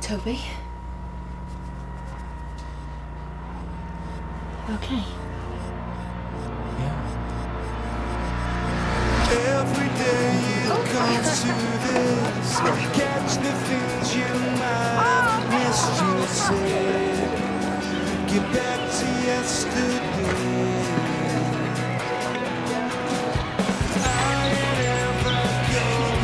Toby. Okay. Every day it comes to this. Catch the things you might miss you say. Get back to yesterday. I ain't ever going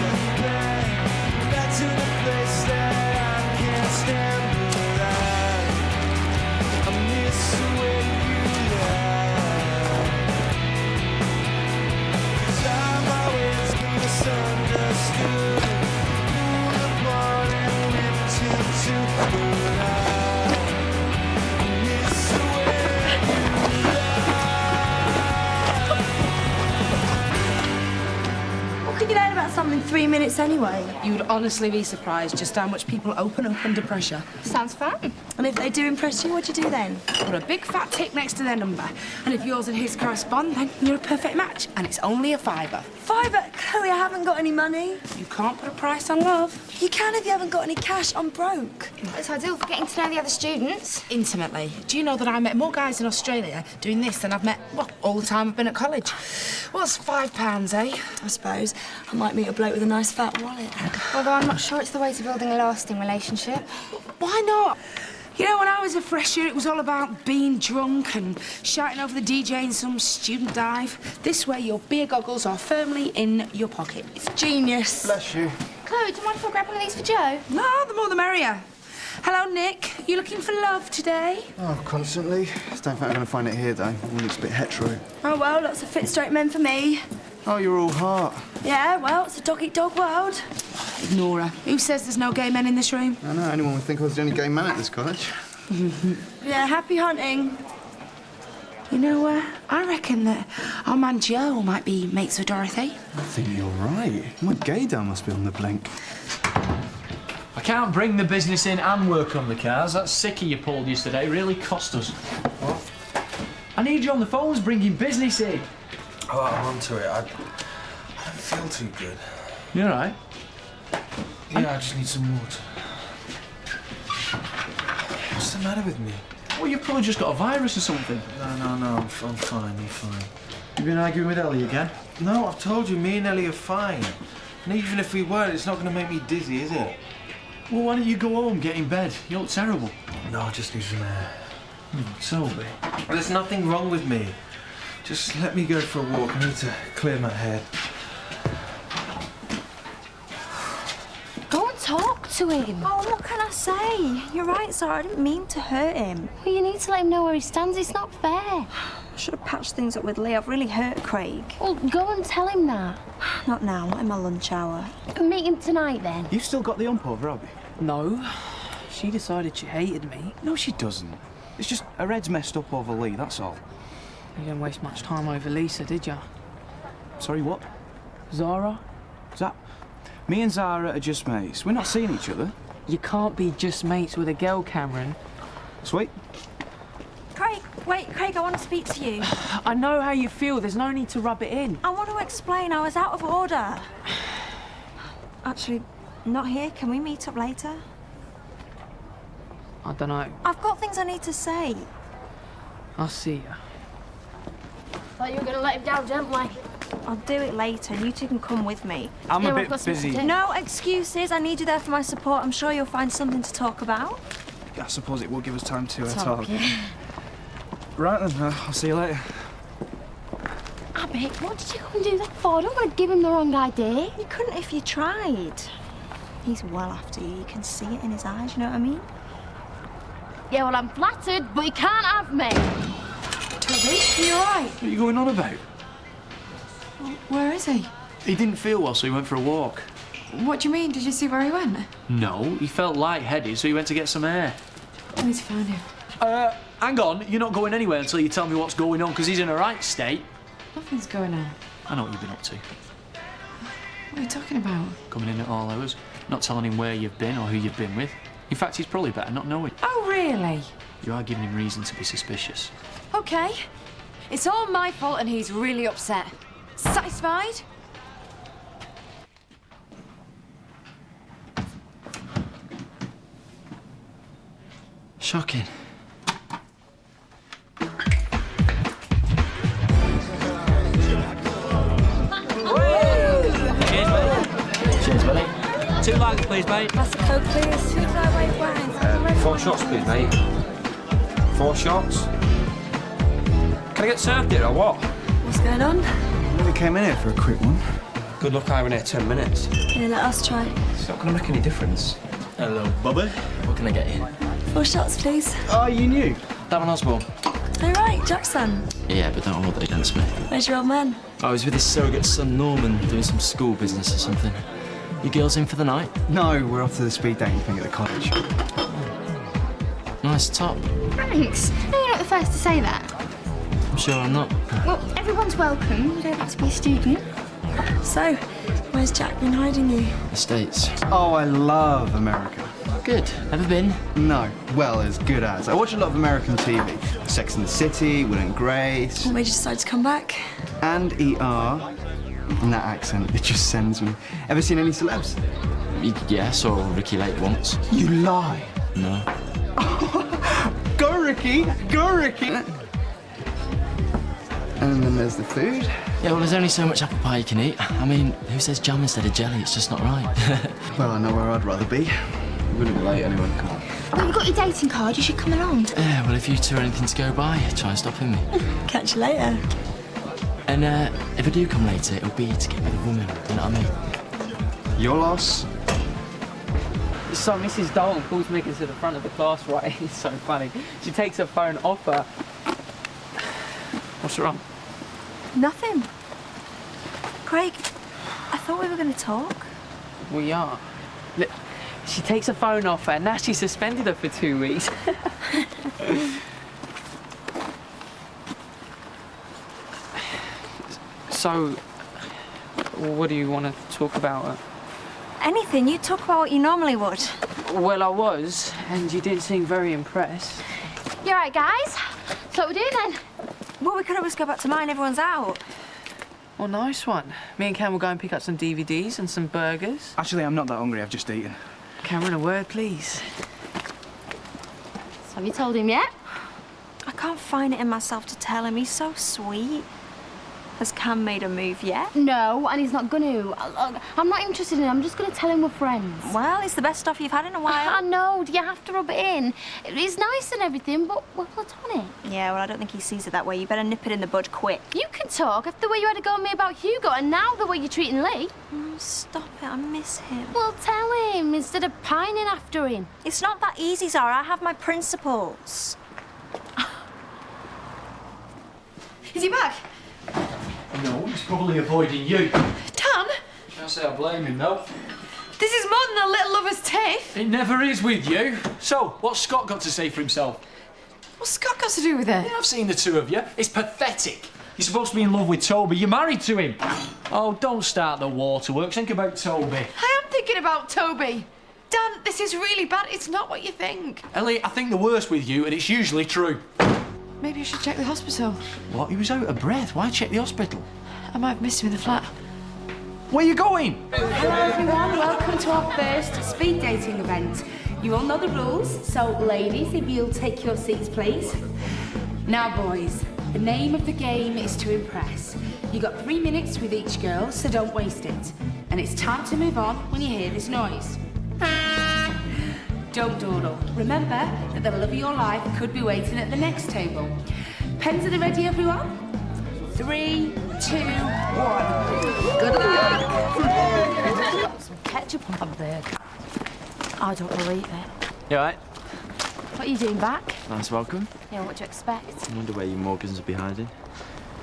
back to the place that I can't stand alive. I miss the way you lie. 'Cause I'm always misunderstood, pulled apart and ripped into the lie. I miss the way you lie. What can you learn about something in 3 minutes anyway? You'd honestly be surprised just how much people open up under pressure. Sounds fun. And if they do impress you, what do you do then? Put a big fat tick next to their number. And if yours and his correspond, then you're a perfect match. And it's only a £5. £5? Chloe, I haven't got any money. You can't put a price on love. You can if you haven't got any cash. I'm broke. It's ideal for getting to know the other students. Intimately. Do you know that I met more guys in Australia doing this than I've met, well, all the time I've been at college? What's £5, eh? I suppose. I might meet a bloke with a nice fat wallet. Although I'm not sure it's the way to building a lasting relationship. Why not? You know, when I was a fresher, it was all about being drunk and shouting over the DJ in some student dive. This way, your beer goggles are firmly in your pocket. It's genius. Bless you. Chloe, do you mind if I grab one of these for Joe? No, the more the merrier. Hello, Nick. You looking for love today? Oh, constantly. Just don't think I'm going to find it here, though. It looks a bit hetero. Oh, well, lots of fit straight men for me. Oh, you're all heart. Yeah, well, it's a dog-eat-dog world. Ignore her. Who says there's no gay men in this room? I know, anyone would think I was the only gay man at this college. Yeah, happy hunting. You know, I reckon that our man Joe might be mates with Dorothy. I think you're right. My gaydar must be on the blink. I can't bring the business in and work on the cars. That sickie you pulled yesterday really cost us. What? I need you on the phones bringing business in. Oh, I'm onto it. I don't feel too good. You all right? Yeah, I just need some water. What's the matter with me? Well, you've probably just got a virus or something. No, I'm fine, I'm fine. You been arguing with Ellie again? No, I've told you, me and Ellie are fine. And even if we were, it's not going to make me dizzy, is it? Well, why don't you go home, get in bed? You look terrible. No, I just need some air. Toby. There's nothing wrong with me. Just let me go for a walk. I need to clear my head. Go and talk to him. Oh, what can I say? You're right, Sarah. I didn't mean to hurt him. Well, you need to let him know where he stands. It's not fair. I should have patched things up with Lee. I've really hurt Craig. Well, go and tell him that. Not now, not in my lunch hour. Meet him tonight, then. You've still got the ump over, Abby? No. She decided she hated me. No, she doesn't. It's just her head's messed up over Lee, that's all. You didn't waste much time over Lisa, did ya? Sorry, what? Zara? Me and Zara are just mates. We're not seeing each other. You can't be just mates with a girl, Cameron. Sweet. Craig, wait, Craig, I want to speak to you. I know how you feel. There's no need to rub it in. I want to explain. I was out of order. Actually, not here. Can we meet up later? I don't know. I've got things I need to say. I'll see ya. Thought you were going to let him down gently. I'll do it later. You two can come with me. I'm Yeah, a we've bit got some busy. to do. No excuses. I need you there for my support. I'm sure you'll find something to talk about. I suppose it will give us time to Talk, talk. yeah. Right then, I'll see you later. Abby, what did you come and do that for? I don't want to give him the wrong idea. You couldn't if you tried. He's well after you. You can see it in his eyes, you know what I mean? Yeah, well, I'm flattered, but he can't have me. Toby, are you all right? What are you going on about? Where is he? He didn't feel well, so he went for a walk. What do you mean? Did you see where he went? No, he felt lightheaded, so he went to get some air. I need to find him. Hang on, you're not going anywhere until you tell me what's going on, because he's in a right state. Nothing's going on. I know what you've been up to. What are you talking about? Coming in at all hours, not telling him where you've been or who you've been with. In fact, he's probably better not knowing. Oh, really? You are giving him reason to be suspicious. OK. It's all my fault and he's really upset. Satisfied? Shocking. Cheers, buddy. 2 lagers, please, mate. Glass of Coke, please. 2 dry white wines. 4 shots, please, mate. 4 shots. Can I get served here or what? What's going on? We came in here for a quick one. Good luck hiring here 10 minutes. Here, let us try. It's not going to make any difference. Hello, Bubba. What can I get you? 4 shots, please. Oh, you knew? Damon Osborne. All right, Jackson. Yeah, but don't hold it against me. Where's your old man? I was with his surrogate son, Norman, doing some school business or something. You girls in for the night? No, we're off to the speed dating thing at the college. Nice top. Thanks. No, you're not the first to say that. I'm sure I'm not. Well, everyone's welcome. You don't have to be a student. So, where's Jack been hiding you? The States. Oh, I love America. Good. Ever been? No, well, as good as. I watch a lot of American TV. Sex and the City, Will and Grace, What made you decide to come back? and ER. And that accent, it just sends me. Ever seen any celebs? Yes, or Ricky Lake once. You lie. No. Go, Ricky! Go, Ricky! And then there's the food. Yeah, well, there's only so much apple pie you can eat. I mean, who says jam instead of jelly? It's just not right. Well, I know where I'd rather be. We're gonna be late anyway, come on. Well, you've got your dating card. You should come along. Yeah, well, if you two are anything to go by, try and stop me. Catch you later. And if I do come later, it'll be to get with a woman, you know what I mean? Your loss. So Mrs. Dalton calls me to the front of the class, right? It's so funny. She takes her phone off her. What's wrong? Nothing. Craig, I thought we were going to talk. We are. Look, she takes her phone off her, and now she suspended her for 2 weeks. So, what do you want to talk about? Anything. You talk about what you normally would. Well, I was, and you didn't seem very impressed. You all right, guys? So what we're doing then? Well, we could always go back to mine. Everyone's out. Well, nice one. Me and Cam will go and pick up some DVDs and some burgers. Actually, I'm not that hungry, I've just eaten. Cameron, a word, please. So have you told him yet? I can't find it in myself to tell him. He's so sweet. Has Cam made a move yet? No, and he's not gonna. I'm not interested in him. I'm just gonna tell him we're friends. Well, it's the best stuff you've had in a while. I know. You have to rub it in. It's nice and everything, but we're platonic. Yeah, well, I don't think he sees it that way. You better nip it in the bud quick. You can talk after the way you had to go on me about Hugo, and now the way you're treating Lee. Stop it. I miss him. Well, tell him instead of pining after him. It's not that easy, Zara. I have my principles. Is he back? No, he's probably avoiding you. Dan, Can't say I blame him, though. this is more than a little lover's tiff. It never is with you. So, what's Scott got to say for himself? What's Scott got to do with it? Yeah, I've seen the two of you. It's pathetic. You're supposed to be in love with Toby. You're married to him. Oh, don't start the waterworks. Think about Toby. I am thinking about Toby. Dan, this is really bad. It's not what you think. Ellie, I think the worst with you, and it's usually true. Maybe I should check the hospital. What? He was out of breath. Why check the hospital? I might have missed him in the flat. Where are you going? Hello everyone, welcome to our first speed dating event. You all know the rules, so ladies, if you'll take your seats please. Now boys, the name of the game is to impress. You got 3 minutes with each girl, so don't waste it. And it's time to move on when you hear this noise. Don't dawdle. Remember that the love of your life could be waiting at the next table. Pens are ready, everyone? 3, 2, 1. Good luck! Some ketchup on my burger. I don't believe it. You alright? What are you doing back? Nice welcome. Yeah, what do you expect? I wonder where you Morgans will be hiding.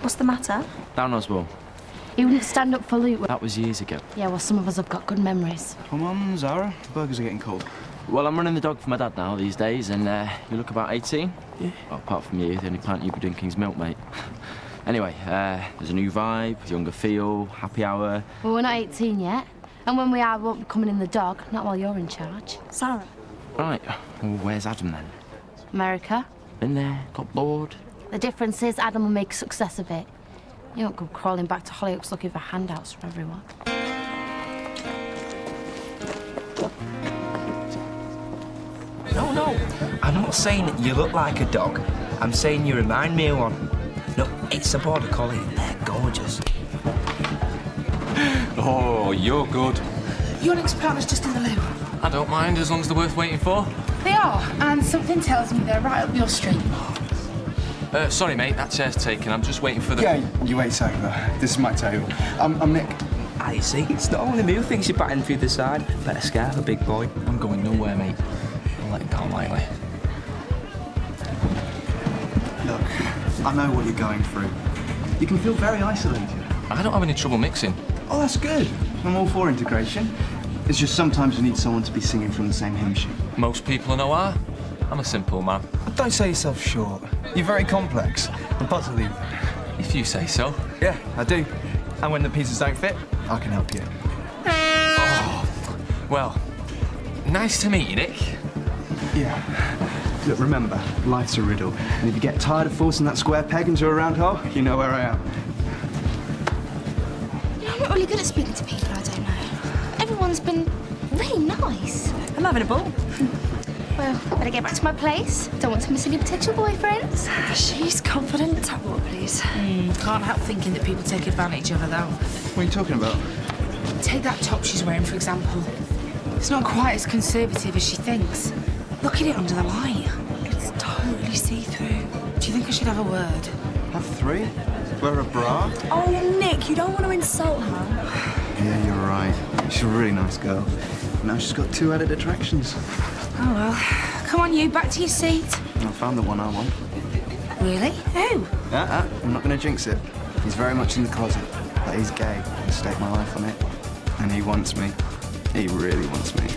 What's the matter? Down Oswald. He wouldn't stand up for Luke. That was years ago. Yeah, well, some of us have got good memories. Come on, Zara. The burgers are getting cold. Well, I'm running the dog for my dad now these days, and you look about 18. Yeah. Well, apart from you, the only pint you'll be drinking's milk, mate. Anyway, there's a new vibe, younger feel, happy hour. Well, we're not 18 yet. And when we are, we won't be coming in the dog, not while you're in charge. Zara. Right. Well, where's Adam then? America. Been there, got bored. The difference is Adam will make a success of it. You don't go crawling back to Hollyoaks looking for handouts from everyone. No, I'm not saying you look like a dog. I'm saying you remind me of one. No, it's a border collie. They're gorgeous. Oh, you're good. Your next partner's just in the loo. I don't mind as long as they're worth waiting for. They are, and something tells me they're right up your street. Sorry, mate, that chair's taken. I'm just waiting for the... Yeah, you wait a sec, though. This is my table. I'm Nick. I see. It's not only me who thinks you're batting through the side. Better scarf a big boy. I'm going nowhere, mate. I'll let it down lightly. Look, I know what you're going through. You can feel very isolated. I don't have any trouble mixing. Oh, that's good. I'm all for integration. It's just sometimes you need someone to be singing from the same hymn sheet. Most people I know are. I'm a simple man. Don't sell yourself short. You're very complex. I'm positive. If you say so. Yeah, I do. And when the pieces don't fit, I can help you. Oh, well, nice to meet you, Nick. Yeah. Look, remember, life's a riddle. And if you get tired of forcing that square peg into a round hole, you know where I am. I'm not really good at speaking to people I don't know. Everyone's been really nice. I'm having a ball. Well, better get back to my place. Don't want to miss any potential boyfriends. She's confident. Tap water, please. Can't help thinking that people take advantage of her, though. What are you talking about? Take that top she's wearing, for example. It's not quite as conservative as she thinks. Look at it under the light. It's totally see-through. Do you think I should have a word? Have 3? Wear a bra? Oh, Nick, you don't want to insult her. Yeah, you're right. She's a really nice girl. Now she's got 2 added attractions. Oh, well. Come on, you. Back to your seat. I found the one I want. Really? Who? I'm not going to jinx it. He's very much in the closet, but he's gay. I stake my life on it. And he wants me. He really wants me.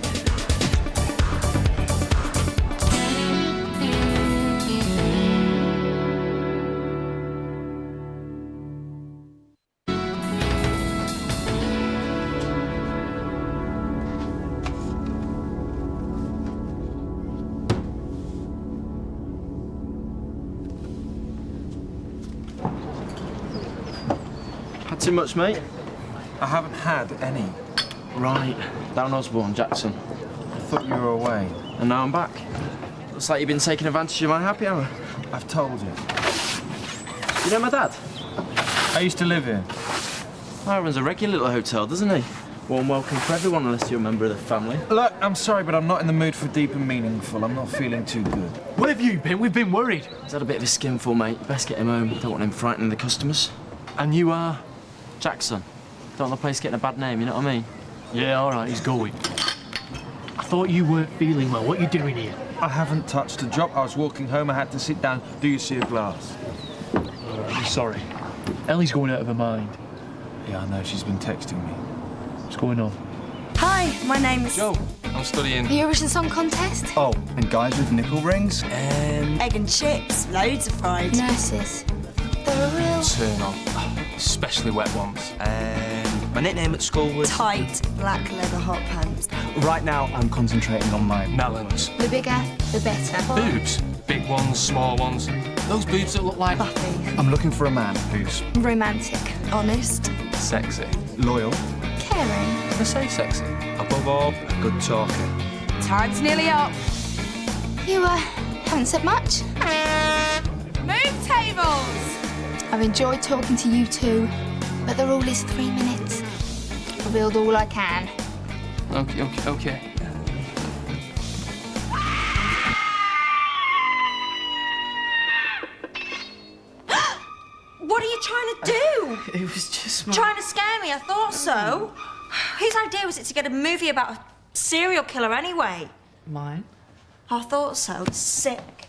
Had too much, mate? I haven't had any. Right. Down Osborne, Jackson. I thought you were away. And now I'm back. Looks like you've been taking advantage of my happy hour. I've told you. You know my dad? I used to live here. Oh, he runs a regular little hotel, doesn't he? Warm welcome for everyone unless you're a member of the family. Look, I'm sorry, but I'm not in the mood for deep and meaningful. I'm not feeling too good. Where have you been? We've been worried. He's had a bit of a skinful, mate. Best get him home. Don't want him frightening the customers. And you are? Jackson. Don't want the place getting a bad name, you know what I mean? Yeah, all right, he's going. I thought you weren't feeling well. What are you doing here? I haven't touched a drop. I was walking home. I had to sit down. Do you see a glass? I'm sorry. Ellie's going out of her mind. Yeah, I know. She's been texting me. What's going on? Hi, my name's... Joe, I'm studying... The Eurovision Song Contest? Oh, and guys with nipple rings? Egg and chips, loads of fried. Nurses. They're a real... Turn on. Especially wet ones. My nickname at school was... Tight black leather hot pants. Right now, I'm concentrating on my Melons. The bigger, the better. Boobs. Big ones, small ones. Those boobs that look like... Buffy. I'm looking for a man who's Romantic. Honest. Sexy. loyal. Caring. Did I say sexy? Above all, a good talker. Time's nearly up. You, haven't said much. Move tables! I've enjoyed talking to you two, but the rule is 3 minutes. I'll build all I can. Okay. What are you trying to do? It was just my... Trying to scare me, I thought so. Whose idea was it to get a movie about a serial killer anyway? Mine? I thought so. Sick.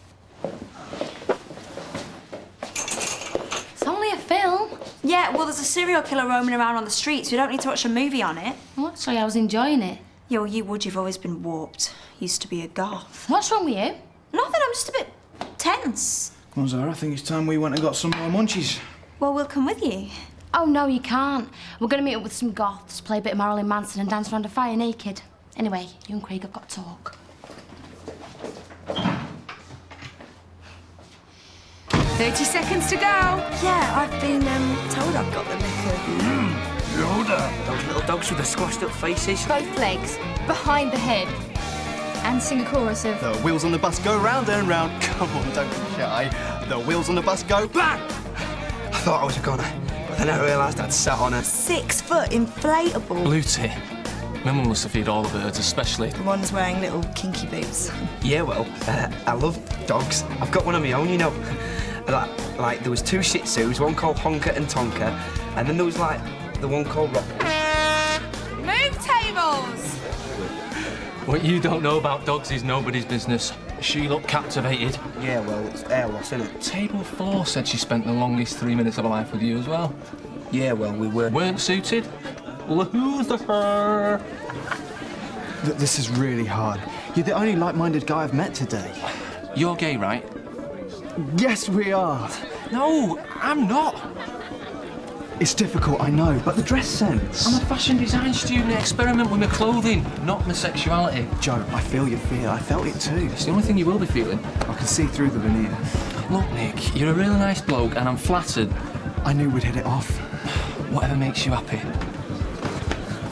It's only a film. Yeah, well, there's a serial killer roaming around on the streets. We don't need to watch a movie on it. Well, actually, I was enjoying it. Yeah, well, you would. You've always been warped. Used to be a goth. What's wrong with you? Nothing, I'm just a bit tense. Well, Zara, I think it's time we went and got some more munchies. Well, we'll come with you. Oh, no, you can't. We're going to meet up with some goths, play a bit of Marilyn Manson and dance around a fire naked. Anyway, you and Craig have got to talk. 30 seconds to go. Yeah, I've been told I've got the liquor. Yoda. Those little dogs with the squashed up faces. Both legs, behind the hip. And sing a chorus of... The wheels on the bus go round and round. Come on, don't be shy. The wheels on the bus go bang! I thought I was a goner, but then I realised I'd sat on a 6 foot inflatable. Lucy. My mum must have feed all the birds, especially... The ones wearing little kinky boots. Yeah, well, I love dogs. I've got one of my own, you know. Like, there was 2 Shih Tzus, one called Honker and Tonker, and then there was, like, the one called Rock. Move tables! What you don't know about dogs is nobody's business. She looked captivated. Yeah, well, it's air loss, isn't it? Table 4 said she spent the longest 3 minutes of her life with you as well. Yeah, well, we weren't suited. Lose her. This is really hard. You're the only like-minded guy I've met today. You're gay, right? Yes, we are. No, I'm not. It's difficult, I know, but the dress sense. I'm a fashion design student. I experiment with my clothing, not my sexuality. Joe, I feel your fear. I felt it too. It's the only thing you will be feeling. I can see through the veneer. Look, Nick, you're a really nice bloke, and I'm flattered. I knew we'd hit it off. Whatever makes you happy.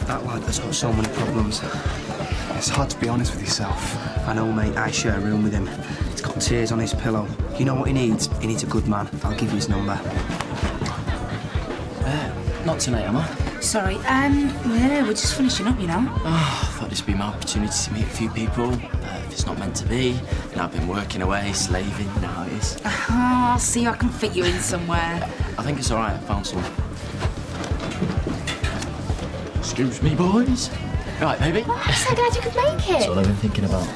That lad has got so many problems. It's hard to be honest with yourself. I know, mate. I share a room with him. He's got tears on his pillow. You know what he needs? He needs a good man. I'll give you his number. Not tonight, am I? Sorry, yeah, we're just finishing up, you know. Oh, I thought this would be my opportunity to meet a few people. If it's not meant to be, you know, I've been working away, slaving, you know how it is. Oh, I'll see I can fit you in somewhere. I think it's all right, I found some. Excuse me, boys. Right, baby. Oh, I'm so glad you could make it. That's what I've been thinking about.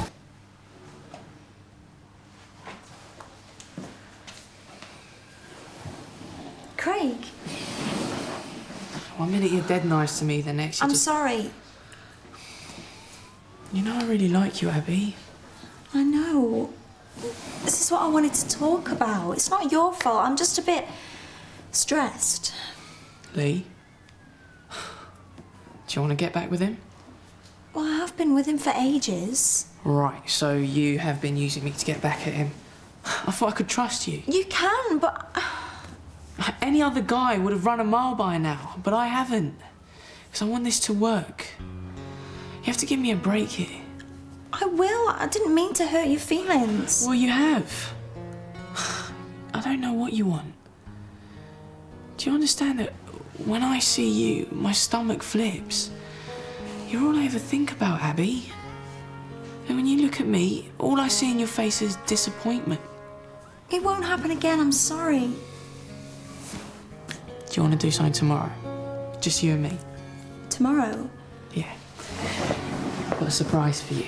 Craig, One minute you're dead nice to me, the next you're I'm just... sorry. You know I really like you, Abby. I know. This is what I wanted to talk about. It's not your fault. I'm just a bit stressed. Lee? Do you want to get back with him? Well, I have been with him for ages. Right, so you have been using me to get back at him. I thought I could trust you. You can, but... Any other guy would have run a mile by now, but I haven't. Because I want this to work. You have to give me a break here. I will. I didn't mean to hurt your feelings. Well, you have. I don't know what you want. Do you understand that when I see you, my stomach flips? You're all I ever think about, Abby. And when you look at me, all I see in your face is disappointment. It won't happen again. I'm sorry. Do you want to do something tomorrow? Just you and me? Tomorrow? Yeah. I've got a surprise for you.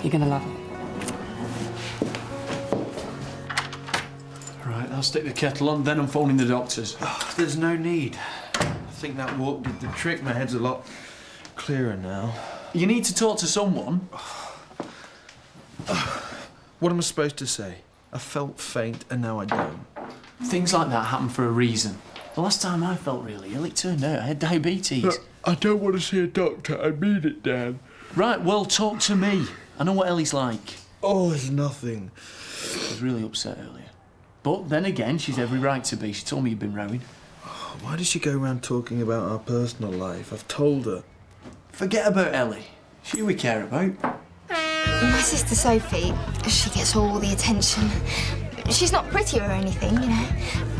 You're gonna love it. Right, I'll stick the kettle on, then I'm phoning the doctors. Oh, there's no need. I think that walk did the trick. My head's a lot clearer now. You need to talk to someone. What am I supposed to say? I felt faint and now I don't. Things like that happen for a reason. The last time I felt really ill, it turned out I had diabetes. I don't want to see a doctor. I mean it, Dan. Right, well, talk to me. I know what Ellie's like. Oh, it's nothing. She was really upset earlier. But then again, she's every right to be. She told me you'd been rowing. Why does she go around talking about our personal life? I've told her. Forget about Ellie. She we care about. My sister Sophie, she gets all the attention. She's not pretty or anything, you know.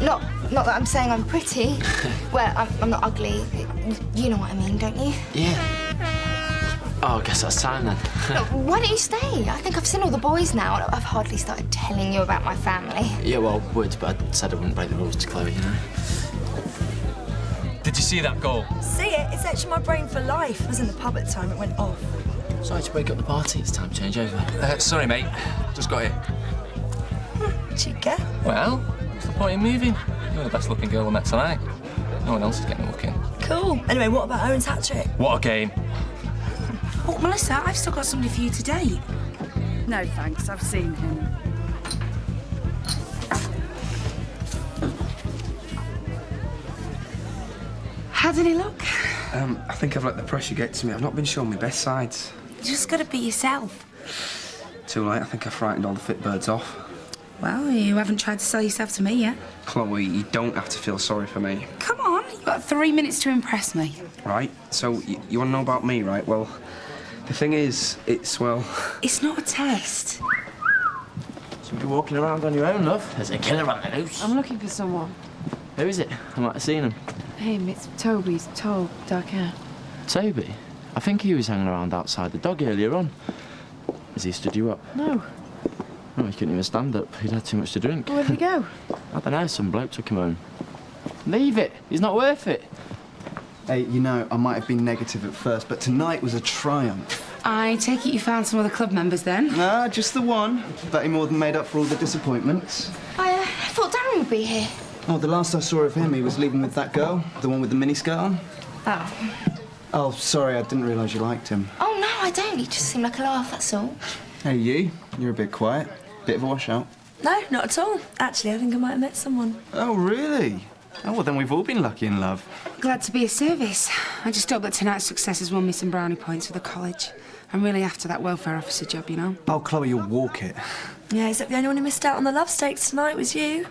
Not that I'm saying I'm pretty. Well, I'm not ugly. You know what I mean, don't you? Yeah. Oh, I guess that's time then. Look, why don't you stay? I think I've seen all the boys now, and I've hardly started telling you about my family. Yeah, well, would, but I said I wouldn't break the rules to Chloe, you know. Did you see that goal? See it? It's etched in my brain for life. I was in the pub at the time it went off. Sorry to break up the party. It's time to change over. Sorry, mate. Just got here. Chica. Well, what's the point in moving? You're the best-looking girl we met tonight. No one else is getting a look in. Cool. Anyway, what about Owen's hat-trick? What a game. Oh, Melissa, I've still got somebody for you today. No, thanks. I've seen him. How did he look? I think I've let the pressure get to me. I've not been shown my best sides. You just got to be yourself. Too late. I think I frightened all the fit birds off. Well, you haven't tried to sell yourself to me yet. Chloe, you don't have to feel sorry for me. Come on, you've got 3 minutes to impress me. Right, so you want to know about me, right? Well, The thing is, it's, well... It's not a test. Somebody walking around on your own, love. There's a killer on the loose. I'm looking for someone. Who is it? I might have seen him. Him, it's Toby. He's tall, dark hair. Toby? I think he was hanging around outside the dog earlier on. Has he stood you up? No. No, he couldn't even stand up. He'd had too much to drink. Where'd he go? I don't know, some bloke took him home. Leave it. He's not worth it. Hey, you know, I might have been negative at first, but tonight was a triumph. I take it you found some other club members then? Nah, just the one. Bet he more than made up for all the disappointments. I thought Darren would be here. Oh, the last I saw of him, he was leaving with that girl, the one with the miniskirt on. Oh. Oh, sorry, I didn't realise you liked him. Oh, no, I don't. He just seemed like a laugh, that's all. Hey, you. You're a bit quiet. Bit of a washout. No, not at all. Actually, I think I might have met someone. Oh, really? Oh, well, then we've all been lucky in love. Glad to be of service. I just hope that tonight's success has won me some brownie points for the college. I'm really after that welfare officer job, you know. Oh, Chloe, you'll walk it. Yeah, except the only one who missed out on the love stakes tonight was you.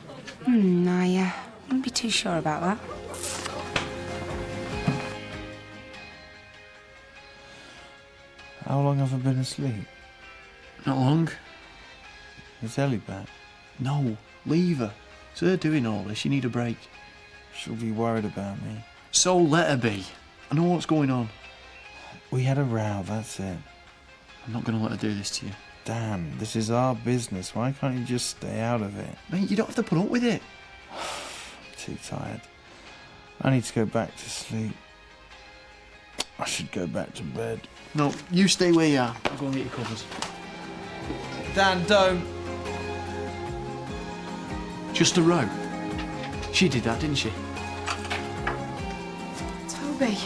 I wouldn't be too sure about that. How long have I been asleep? Not long. Is Ellie back? No, leave her. It's her doing all this. You need a break. She'll be worried about me. So let her be. I know what's going on. We had a row, that's it. I'm not going to let her do this to you. Dan, this is our business. Why can't you just stay out of it? Mate, you don't have to put up with it. I'm too tired. I need to go back to sleep. I should go back to bed. No, you stay where you are. I'll go and get your covers. Dan, don't. Just a row. She did that, didn't she? Toby.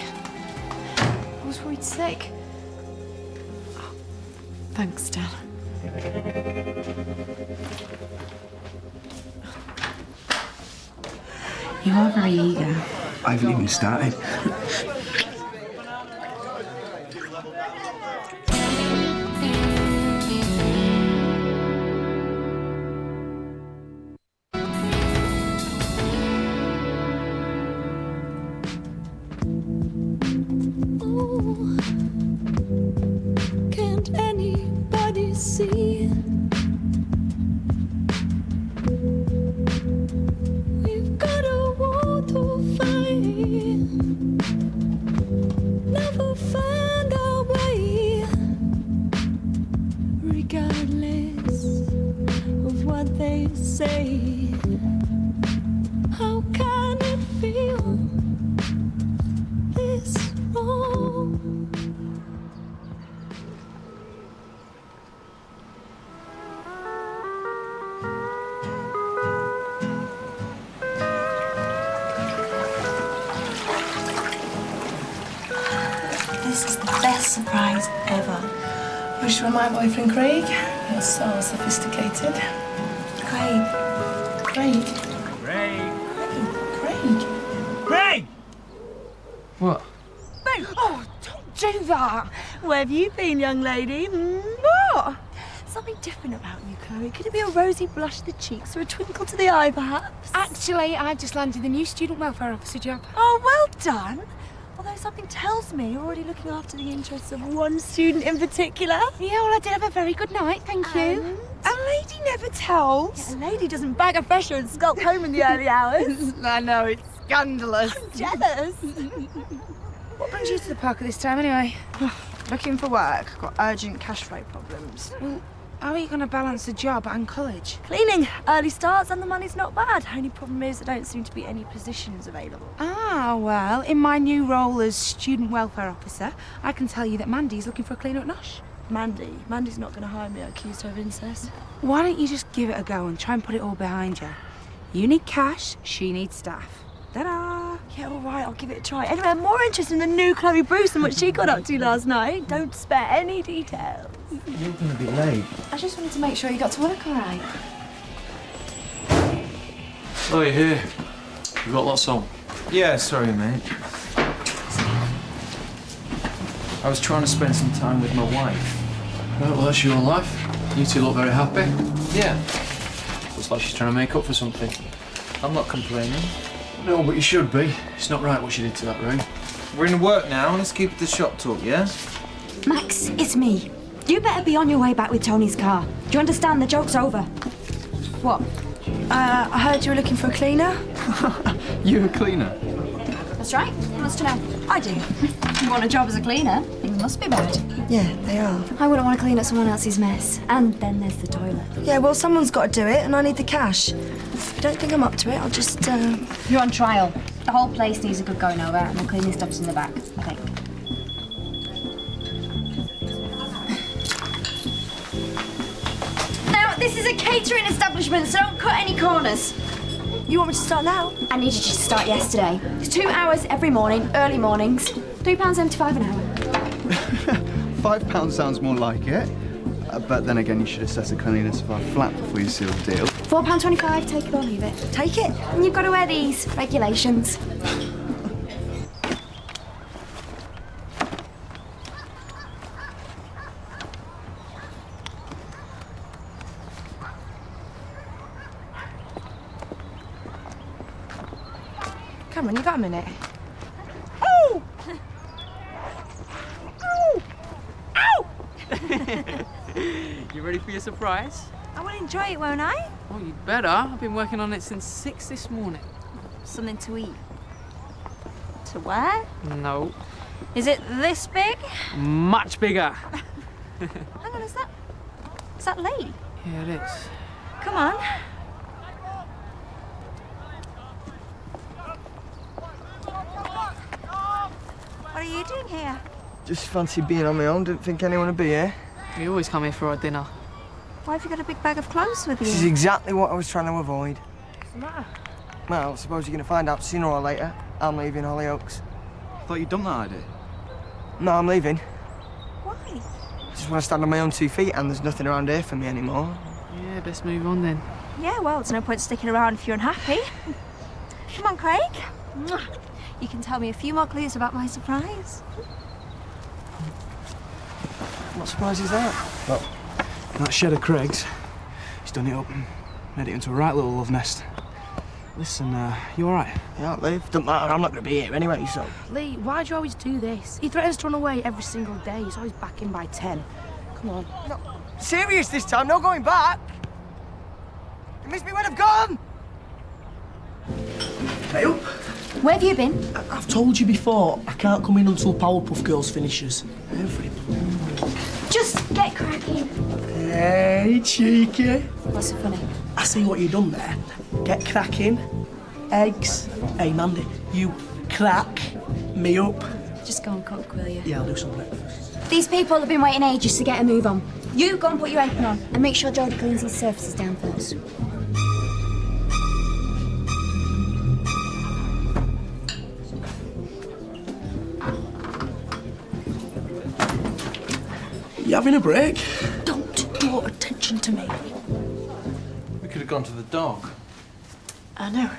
I was worried sick. Oh, thanks, Dad. You are very eager. I haven't even started. Can't anybody see? We've got a war to fight. Never find our way, regardless of what they say. How can it feel this wrong? This is the best surprise ever. Wish you were my boyfriend, Craig. You're so sophisticated. Craig. Craig. Craig! Craig. Craig! What? Oh, don't do that. Where have you been, young lady? What? Something different about you, Chloe. Could it be a rosy blush to the cheeks or a twinkle to the eye, perhaps? Actually, I've just landed the new student welfare officer job. Oh, well done. Although something tells me you're already looking after the interests of one student in particular. Yeah, well, I did have a very good night, thank you. A lady never tells. Yeah, a lady doesn't bag a fresher and skulk home in the early hours. I know, it's scandalous. I'm jealous. What brings you to the park at this time, anyway? Looking for work. Got urgent cash flow problems. Well, how are you going to balance the job and college? Cleaning. Early starts and the money's not bad. Only problem is there don't seem to be any positions available. Ah, well, in my new role as student welfare officer, I can tell you that Mandy's looking for a cleaner at Nosh. Mandy? Mandy's not going to hire me. I accused her of incest. Why don't you just give it a go and try and put it all behind you? You need cash, she needs staff. Ta-da! Yeah, all right, I'll give it a try. Anyway, I'm more interested in the new Chloe Bruce and what she got up to last night. Don't spare any details. You're going to be late. I just wanted to make sure you got to work all right. Oh, you're here. You've got lots on. Yeah, sorry, mate. I was trying to spend some time with my wife. Right, well, that's your life. You two look very happy. Yeah, Looks like she's trying to make up for something. I'm not complaining. No, but you should be. It's not right what she did to that room. We're in work now. Let's keep it to shop talk, yeah? Max, it's me. You better be on your way back with Tony's car. Do you understand? The joke's over. What? I heard you were looking for a cleaner. You a cleaner? That's right. Who wants to know? I do. You want a job as a cleaner? Things must be bad. Yeah, they are. I wouldn't want to clean up someone else's mess. And then there's the toilet. Yeah, well, someone's got to do it, and I need the cash. If you don't think I'm up to it, I'll just, You're on trial. The whole place needs a good going over, and the cleaning stuff's in the back, I think. Now, this is a catering establishment, so don't cut any corners. You want me to start now? I needed you to start yesterday. It's 2 hours every morning, early mornings. £3.75 an hour. £5 sounds more like it. But then again, you should assess the cleanliness of our flat before you seal the deal. £4.25, take it or leave it. Take it. And you've got to wear these regulations. Cameron, you got a minute? Oh! Ow! Ow! You ready for your surprise? I will enjoy it, won't I? Oh, you'd better. I've been working on it since 6 this morning. Something to eat. To wear? No. Is it this big? Much bigger. Hang on, is that Lee? Yeah, it is. Come on. What are you doing here? Just fancy being on my own. Didn't think anyone would be here. We always come here for our dinner. Why have you got a big bag of clothes with you? This is exactly what I was trying to avoid. What's the matter? Well, I suppose you're going to find out sooner or later. I'm leaving Hollyoaks. Thought you'd done that idea. No, I'm leaving. Why? I just want to stand on my own 2 feet, and there's nothing around here for me anymore. Yeah, best move on then. Yeah, well, there's no point sticking around if you're unhappy. Come on, Craig. You can tell me a few more clues about my surprise. What surprise is that? Well, that shed of Craig's, he's done it up and made it into a right little love nest. Listen, you all right? Yeah, I'll leave. Doesn't matter. I'm not going to be here anyway, so... Lee, why do you always do this? He threatens to run away every single day. He's always back in by 10. Come on. No, serious this time. No going back. You missed me when I've gone. Hey up. Where have you been? I've told you before, I can't come in until Powerpuff Girls finishes. Every... Just get cracking. Hey, cheeky. What's so funny? I see what you've done there. Get cracking. Eggs. Hey, Mandy, you crack me up. Just go and cook, will you? Yeah, I'll do some breakfast. These people have been waiting ages to get a move on. You go and put your apron on and make sure Jodie cleans his surfaces down first. You having a break? Don't draw attention to me. We could have gone to the dog. I know.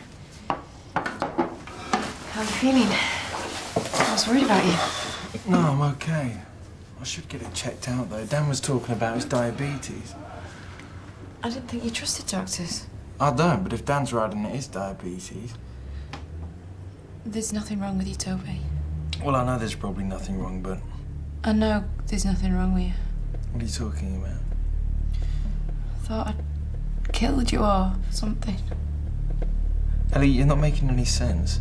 How are you feeling? I was worried about you. No, I'm okay. I should get it checked out, though. Dan was talking about his diabetes. I didn't think you trusted doctors. I don't, but if Dan's right and it is diabetes... There's nothing wrong with you, Toby. Well, I know there's probably nothing wrong, but... I know there's nothing wrong with you. What are you talking about? I thought I'd killed you or something. Ellie, you're not making any sense.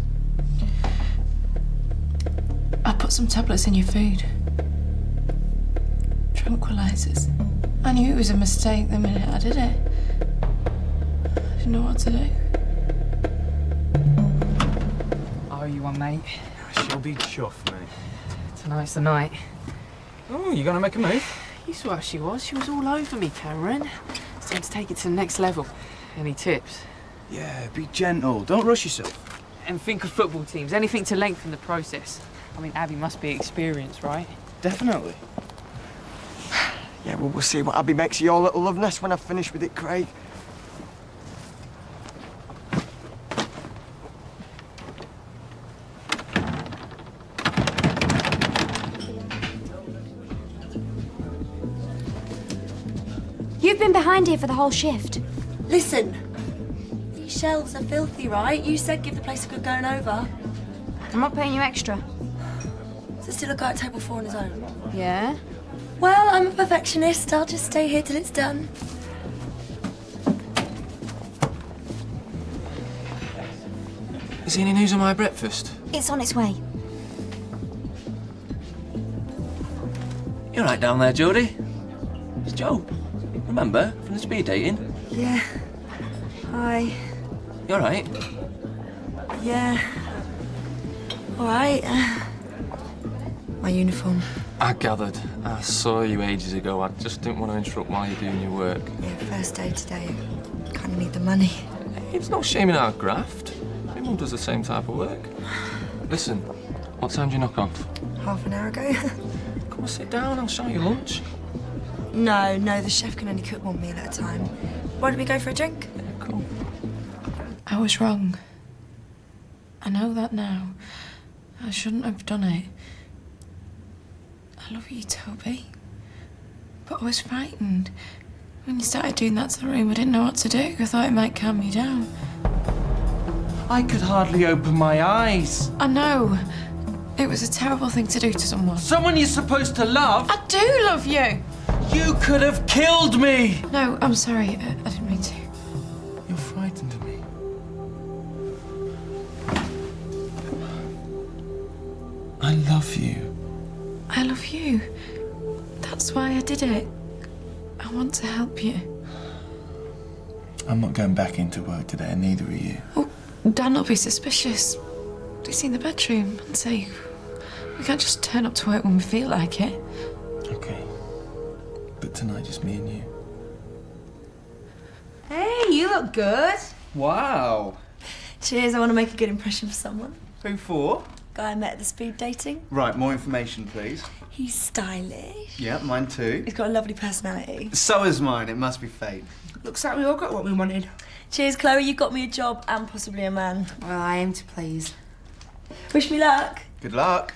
I put some tablets in your food. Tranquilizers. I knew it was a mistake the minute I did it. I didn't know what to do. Oh, you one, mate? She'll be chuffed, mate. Tonight's the night. Oh, you gonna make a move? You saw how she was. She was all over me, Cameron. It's time to take it to the next level. Any tips? Yeah, be gentle. Don't rush yourself. And think of football teams. Anything to lengthen the process. I mean, Abby must be experienced, right? Definitely. Yeah, well, we'll see what Abby makes of your little love nest when I've finished with it, Craig. You've been behind here for the whole shift. Listen, these shelves are filthy, right? You said give the place a good going over. I'm not paying you extra. Does it still look like table 4 on his own? Yeah? Well, I'm a perfectionist. I'll just stay here till it's done. Is there any news on my breakfast? It's on its way. You're right down there, Jodie. It's Joe. Remember, from the speed dating? Yeah. Hi. You're right. Yeah. All right. My uniform. I gathered. I saw you ages ago. I just didn't want to interrupt while you're doing your work. Yeah, first day today. Kind of need the money. It's no shame in our graft. Everyone does the same type of work. Listen, what time do you knock off? Half an hour ago. Come on, sit down. I'll show you lunch. No, the chef can only cook one meal at a time. Why don't we go for a drink? Yeah, cool. I was wrong. I know that now. I shouldn't have done it. I love you, Toby. But I was frightened. When you started doing that to the room, I didn't know what to do. I thought it might calm you down. I could hardly open my eyes. I know. It was a terrible thing to do to someone. Someone you're supposed to love? I do love you! You could have killed me! No, I'm sorry. I didn't mean to. You're frightened of me. I love you. I love you. That's why I did it. I want to help you. I'm not going back into work today, and neither are you. Oh, Dan will be suspicious. He's in the bedroom and say, we can't just turn up to work when we feel like it. Okay. But tonight, just me and you. Hey, you look good. Wow. Cheers, I want to make a good impression for someone. Who for? Guy I met at the speed dating. Right, more information, please. He's stylish. Yeah, mine too. He's got a lovely personality. So is mine. It must be fate. Looks like we all got what we wanted. Cheers, Chloe. You got me a job and possibly a man. Well, I aim to please. Wish me luck. Good luck.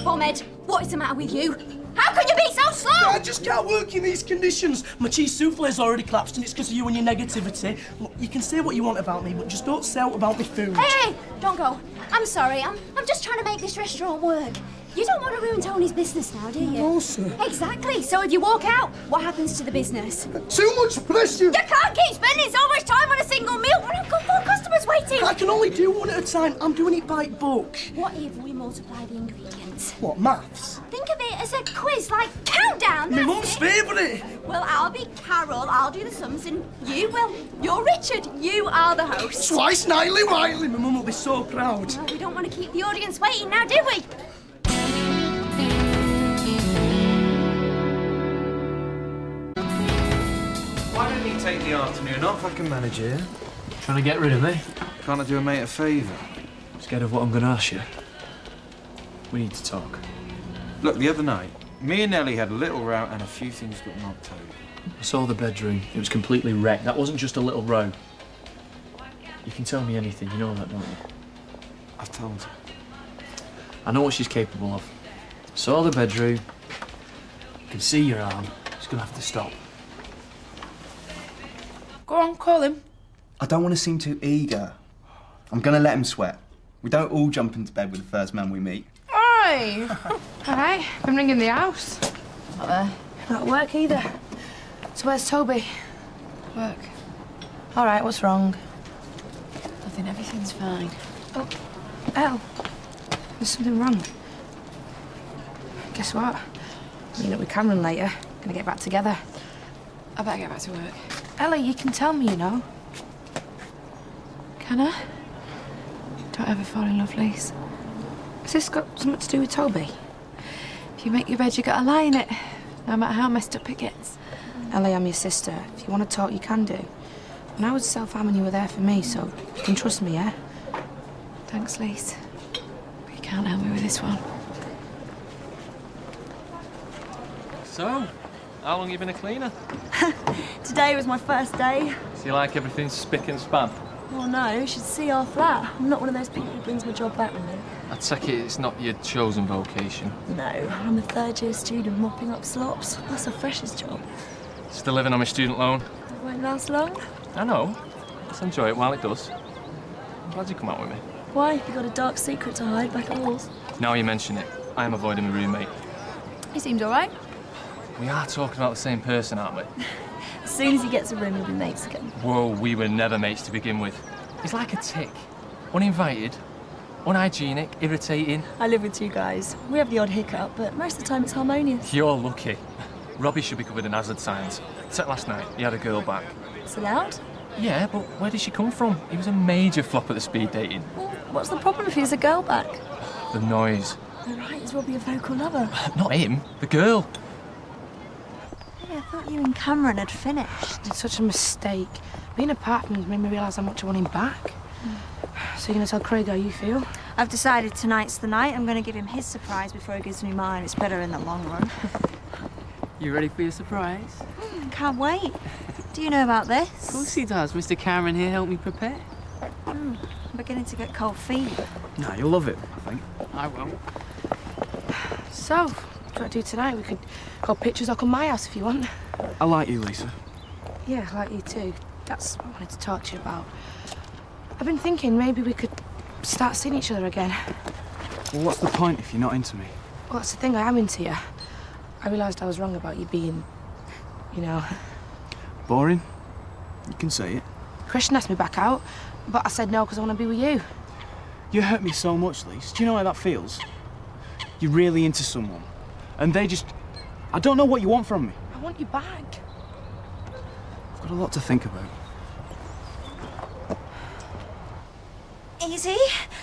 Ahmed, what is the matter with you? How can you be so slow? I just can't work in these conditions. My cheese souffle's already collapsed and it's because of you and your negativity. Look, you can say what you want about me, but just don't sell about the food. Hey, don't go. I'm sorry. I'm just trying to make this restaurant work. You don't want to ruin Tony's business now, do you? No, sir. Exactly. So if you walk out, what happens to the business? Too much pressure. You can't keep spending so much time on a single meal when I've got 4 customers waiting. I can only do one at a time. I'm doing it by book. What if we multiply the ingredients? What, maths? Think of it as a quiz, like countdown. My that's mum's it. favourite. Well, I'll be Carol, I'll do the sums, and you, well, you're Richard. You are the host. Twice nightly whitely. My mum will be so proud. Well, we don't want to keep the audience waiting now, do we? Why don't you take the afternoon off? I can manage it. Trying to get rid of me? Can't I do a mate a favour? Scared of what I'm going to ask you? We need to talk. Look, the other night, me and Ellie had a little row and a few things got knocked over. I saw the bedroom. It was completely wrecked. That wasn't just a little row. You can tell me anything. You know that, don't you? I've told her. I know what she's capable of. Saw the bedroom. Can see your arm. It's going to have to stop. Go on, call him. I don't want to seem too eager. I'm going to let him sweat. We don't all jump into bed with the first man we meet. Oi! All right, been ringing the house. Not there. Not at work either. So where's Toby? Work. All right, what's wrong? Nothing, everything's fine. Oh, Elle, there's something wrong. Guess what? Meeting up with Cameron later. Gonna get back together. I better get back to work. Ellie, you can tell me, you know. Can I? Don't ever fall in love, please. Has this got something to do with Toby? If you make your bed, you gotta lie in it, no matter how messed up it gets. Ellie, I'm your sister. If you want to talk, you can do. When I was self-harming, you were there for me, so you can trust me, yeah? Thanks, Lise. But you can't help me with this one. So, how long you been a cleaner? Today was my first day. So you like everything spick and span? Oh no, you should see our flat. I'm not one of those people who brings my job back with me. I take it it's not your chosen vocation. No, I'm a third-year student mopping up slops. That's a freshest job. Still living on my student loan? It won't last long. I know. Let's enjoy it while it does. I'm glad you come out with me. Why? You got a dark secret to hide back at walls? Now you mention it, I am avoiding my roommate. He seems all right. We are talking about the same person, aren't we? As soon as he gets a room, he'll be mates again. Whoa, we were never mates to begin with. He's like a tick. Uninvited, unhygienic, irritating. I live with two guys. We have the odd hiccup, but most of the time it's harmonious. You're lucky. Robbie should be covered in hazard signs. Except last night, he had a girl back. It's allowed? Yeah, but where did she come from? He was a major flop at the speed dating. Well, what's the problem if he has a girl back? The noise. Oh, right, is Robbie a vocal lover? Not him, the girl. Hey, I thought you and Cameron had finished. It's such a mistake. Being apart from him made me realise how much I want him back. So you're going to tell Craig how you feel? I've decided tonight's the night. I'm going to give him his surprise before he gives me mine. It's better in the long run. You ready for your surprise? Can't wait. Do you know about this? Of course he does. Mr. Cameron here helped me prepare. I'm beginning to get cold feet. No, you'll love it, I think. I will. So, what do you want to do tonight? We could go pictures or come my house if you want. I like you, Lisa. Yeah, I like you too. That's what I wanted to talk to you about. I've been thinking maybe we could start seeing each other again. Well, what's the point if you're not into me? Well, that's the thing, I am into you. I realised I was wrong about you being, you know... Boring? You can say it. Christian asked me back out, but I said no because I want to be with you. You hurt me so much, Lise. Do you know how that feels? You're really into someone, and they just... I don't know what you want from me. I want you back. I've got a lot to think about. Easy.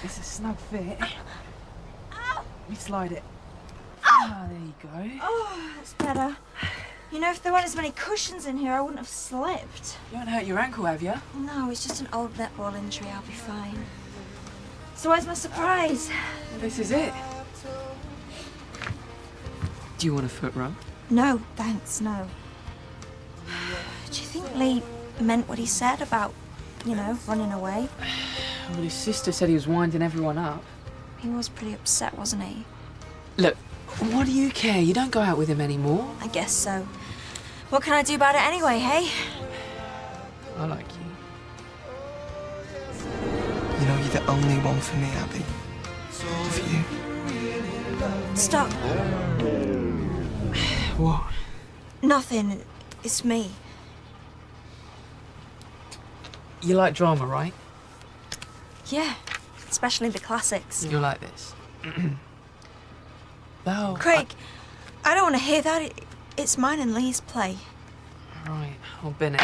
It's a snug fit. Ow. We slide it. Ah, there you go. Oh, that's better. You know, if there weren't as many cushions in here, I wouldn't have slipped. You haven't hurt your ankle, have you? No, it's just an old netball injury. I'll be fine. So where's my surprise? Well, this is it. Do you want a foot rub? No, thanks, no. Do you think Lee meant what he said about, you know, running away? Well, his sister said he was winding everyone up. He was pretty upset, wasn't he? Look, what do you care? You don't go out with him anymore. I guess so. What can I do about it anyway, hey? I like you. You know, you're the only one for me, Abby. For you. Stop. What? Nothing. It's me. You like drama, right? Yeah, especially the classics. You're like this. No. Craig, I don't want to hear that. It's mine and Lee's play. Right, I'll bin it.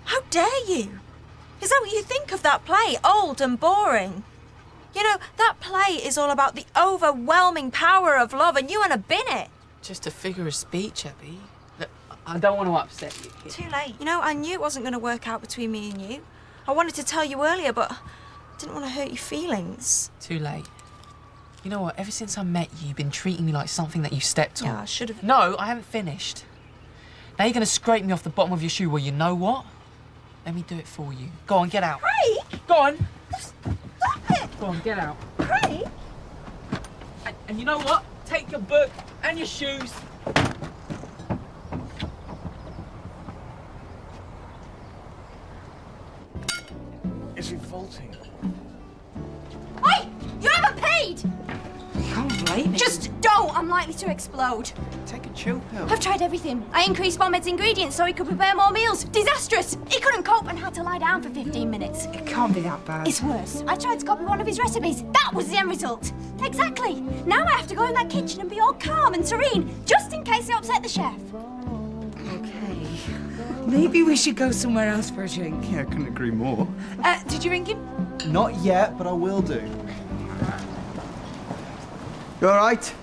How dare you? Is that what you think of that play? Old and boring? You know, that play is all about the overwhelming power of love, and you want to bin it. Just a figure of speech, Abby. Look, I don't want to upset you. Too late. You know, I knew it wasn't going to work out between me and you. I wanted to tell you earlier, but I didn't want to hurt your feelings. Too late. You know what? Ever since I met you, you've been treating me like something that you stepped on. Yeah, I should have. No, I haven't finished. Now you're going to scrape me off the bottom of your shoe. Well, you know what? Let me do it for you. Go on, get out. Craig! Go on. Stop it! Go on, get out. Craig! And you know what? Take your book and your shoes. Is revolting. Hey! You haven't paid! Can't blame me. Just don't! I'm likely to explode. Take a chill pill. I've tried everything. I increased Bombed's ingredients so he could prepare more meals. Disastrous! He couldn't cope and had to lie down for 15 minutes. It can't be that bad. It's worse. I tried to copy one of his recipes. That was the end result. Exactly. Now I have to go in that kitchen and be all calm and serene, just in case I upset the chef. Okay. Maybe we should go somewhere else for a drink. Yeah, I couldn't agree more. Did you ring him? Not yet, but I will do. You all right?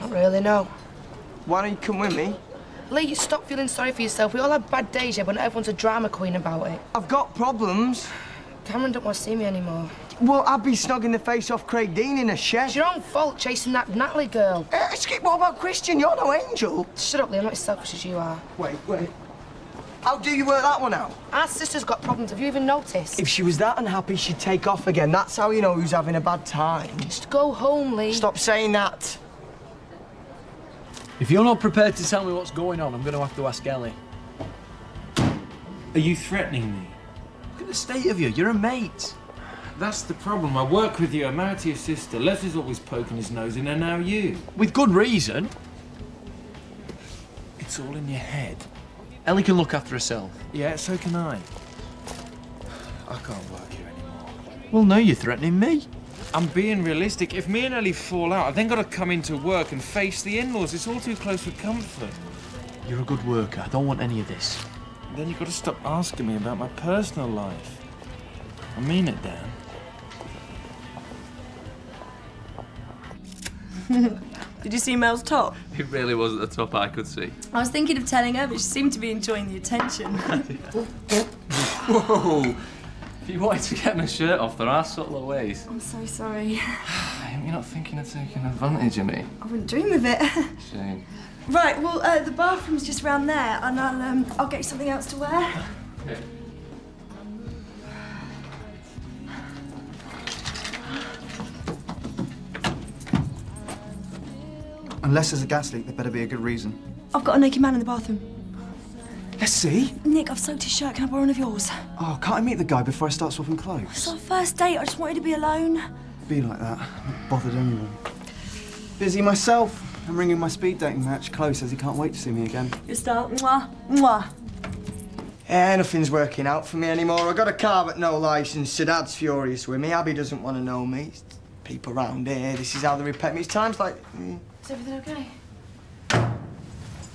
Not really, no. Why don't you come with me? Lee, you stop feeling sorry for yourself. We all have bad days, yeah, but not everyone's a drama queen about it. I've got problems. Cameron don't want to see me anymore. Well, I'd be snogging the face off Craig Dean in a shed. It's your own fault chasing that Natalie girl. Skip, what about Christian? You're no angel. Shut up, Lee. I'm not as selfish as you are. Wait. How do you work that one out? Our sister's got problems. Have you even noticed? If she was that unhappy, she'd take off again. That's how you know who's having a bad time. Just go home, Lee. Stop saying that. If you're not prepared to tell me what's going on, I'm going to have to ask Ellie. Are you threatening me? Look at the state of you. You're a mate. That's the problem. I work with you, I'm married to your sister. Leslie's always poking his nose in, and now you. With good reason. It's all in your head. Ellie can look after herself. Yeah, so can I. I can't work here anymore. Well, no, you're threatening me. I'm being realistic. If me and Ellie fall out, I've then got to come into work and face the in-laws. It's all too close for comfort. You're a good worker. I don't want any of this. Then you've got to stop asking me about my personal life. I mean it, Dan. Did you see Mel's top? It really was at the top, I could see. I was thinking of telling her, but she seemed to be enjoying the attention. Whoa! If you wanted to get my shirt off, there are subtler ways. I'm so sorry. You're not thinking of taking advantage of me? I wouldn't dream of it. Shame. Right, well, the bathroom's just round there, and I'll get you something else to wear. Okay. Unless there's a gas leak, there better be a good reason. I've got a naked man in the bathroom. Let's see. Nick, I've soaked his shirt. Can I borrow one of yours? Oh, can't I meet the guy before I start swapping It's clothes? our first date. I just wanted to be alone. Be like that. Not bothered anyone. Busy myself. I'm ringing my speed dating match. Chloe says he can't wait to see me again. Good start. Mwah. Mwah. Yeah, nothing's working out for me anymore. I got a car but no licence. Sadad's furious with me. Abby doesn't want to know me. People around here, this is how they repent me. It's times like... Is everything okay?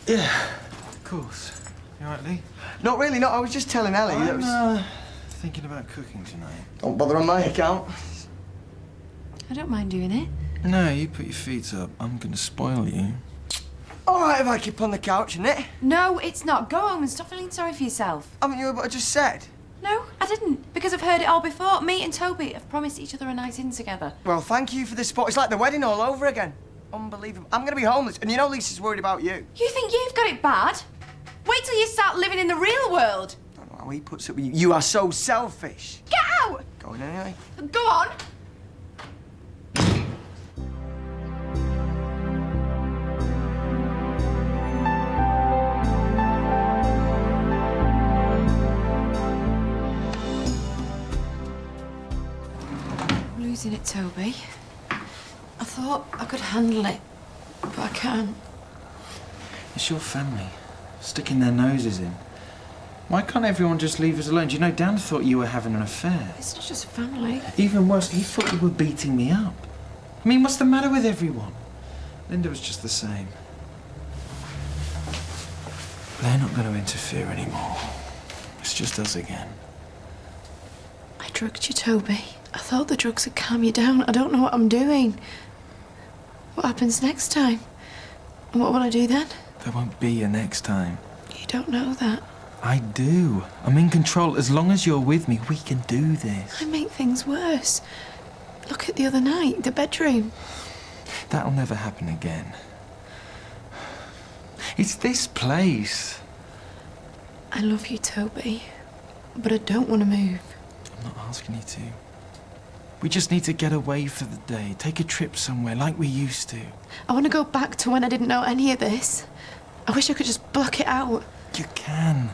Yeah, of course. You all right, Lee? Not really, no. I was just telling Ellie that was... Thinking about cooking tonight. Don't bother on my account. I don't mind doing it. No, you put your feet up. I'm gonna spoil you. All right if I keep on the couch, isn't it? No, it's not. Go home and stop feeling sorry for yourself. Haven't you heard what I just said? No, I didn't. Because I've heard it all before. Me and Toby have promised each other a night in together. Well, thank you for the support. It's like the wedding all over again. Unbelievable. I'm gonna be homeless, and you know Lisa's worried about you. You think you've got it bad? Wait till you start living in the real world. I don't know how he puts it with you. You are so selfish. Get out! Going anyway. Go on. I'm losing it, Toby. I thought I could handle it, but I can't. It's your family. Sticking their noses in. Why can't everyone just leave us alone? Do you know, Dan thought you were having an affair. It's not just family. Even worse, he thought you were beating me up. I mean, what's the matter with everyone? Linda was just the same. They're not going to interfere anymore. It's just us again. I drugged you, Toby. I thought the drugs would calm you down. I don't know what I'm doing. What happens next time? And what will I do then? There won't be a next time. You don't know that. I do. I'm in control. As long as you're with me, we can do this. I make things worse. Look at the other night, the bedroom. That'll never happen again. It's this place. I love you, Toby, but I don't want to move. I'm not asking you to. We just need to get away for the day. Take a trip somewhere like we used to. I want to go back to when I didn't know any of this. I wish I could just block it out. You can.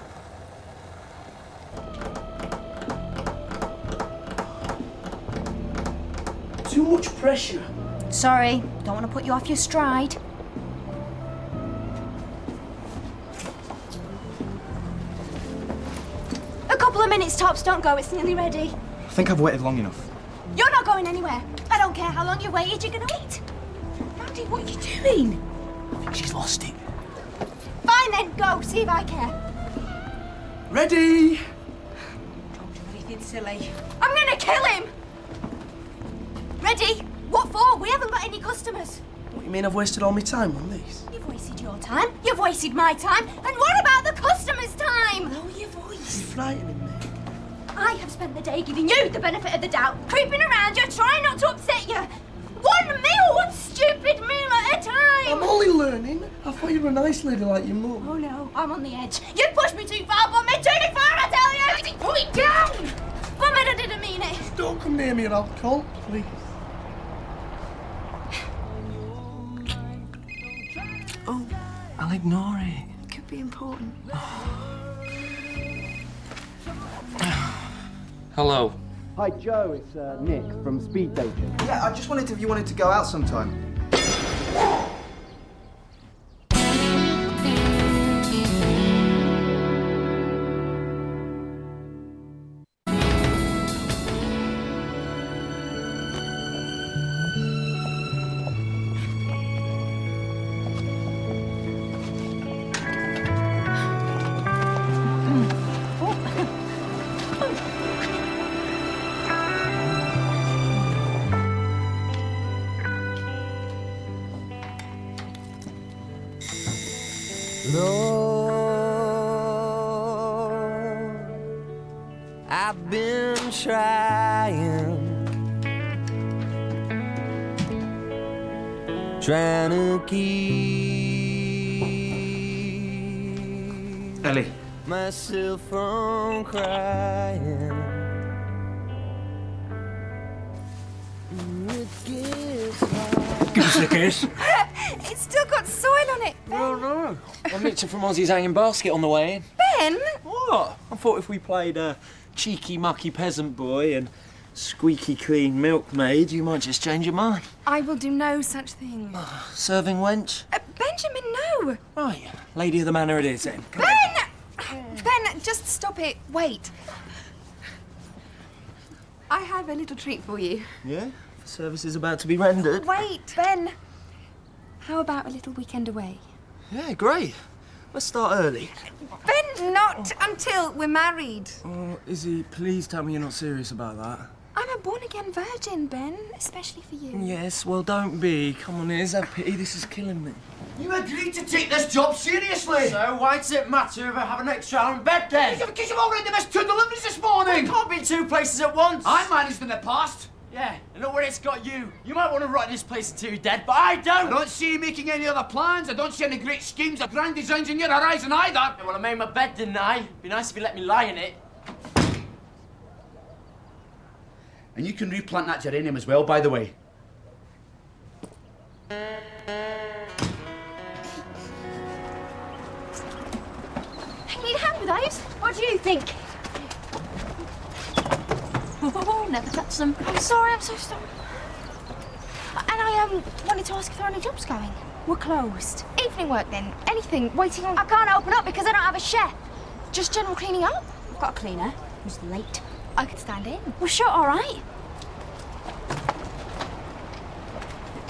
Too much pressure. Sorry, don't want to put you off your stride. A couple of minutes tops, don't go, it's nearly ready. I think I've waited long enough. You're not going anywhere. I don't care how long you waited, you're gonna eat. Mandy, what are you doing? I think she's lost it. Fine then, go, see if I care. Ready? Don't do anything silly. I'm gonna kill him! Ready? What for? We haven't got any customers. What, you mean I've wasted all my time on these? You've wasted your time, you've wasted my time, and what about the customers' time? Lower your voice. You're frightening me. I have spent the day giving you the benefit of the doubt, creeping around you, trying not to upset you. One stupid meal at a time! I'm only learning. I thought you were a nice lady like your mum. Oh no, I'm on the edge. You pushed me too far, Bummy, too far, I tell you! Pull it down! Bummy, I didn't mean it. Don't come near me or I'll call, please. Oh, I'll ignore it. It could be important. Hello. Hi, Joe. It's Nick from Speed Dating. Yeah, I just wondered if you wanted to go out sometime. Lord, I've been trying to keep Ellie. myself from crying. It gets hard. Give us the kiss. It's still got soil on it. Oh, no. I nicked it from Ozzy's hanging basket on the way in. Ben! What? I thought if we played cheeky, mucky peasant boy and squeaky clean milkmaid, you might just change your mind. I will do no such thing. Serving wench? Benjamin, no! Right. Lady of the manor it is, then. Come Ben! Ben, just stop it. Wait. I have a little treat for you. Yeah? Service is about to be rendered. Wait, Ben. How about a little weekend away? Yeah, great. Let's start early. Ben, not until we're married. Oh, Izzy, please tell me you're not serious about that. I'm a born-again virgin, Ben, especially for you. Yes, well, don't be. Come on, Iz, have pity. This is killing me. You agreed to take this job seriously. So why does it matter if I have an extra hour in bed then? Because you've already missed 2 deliveries this morning. I can't be in 2 places at once. I managed in the past. Yeah, and look where it's got you. You might want to rot in this place until you're dead, but I don't. I don't see you making any other plans. I don't see any great schemes or grand designs in your horizon either. Yeah, well, I made my bed, didn't I? Be nice if you let me lie in it. And you can replant that geranium as well, by the way. Hey, need a hand with those? What do you think? Oh, never touch them. I'm sorry, I'm so sorry. And I wanted to ask if there are any jobs going. We're closed. Evening work then. Anything. Waiting on. I can't open up because I don't have a chef. Just general cleaning up. I've got a cleaner who's late. I could stand in. Well, sure, all right.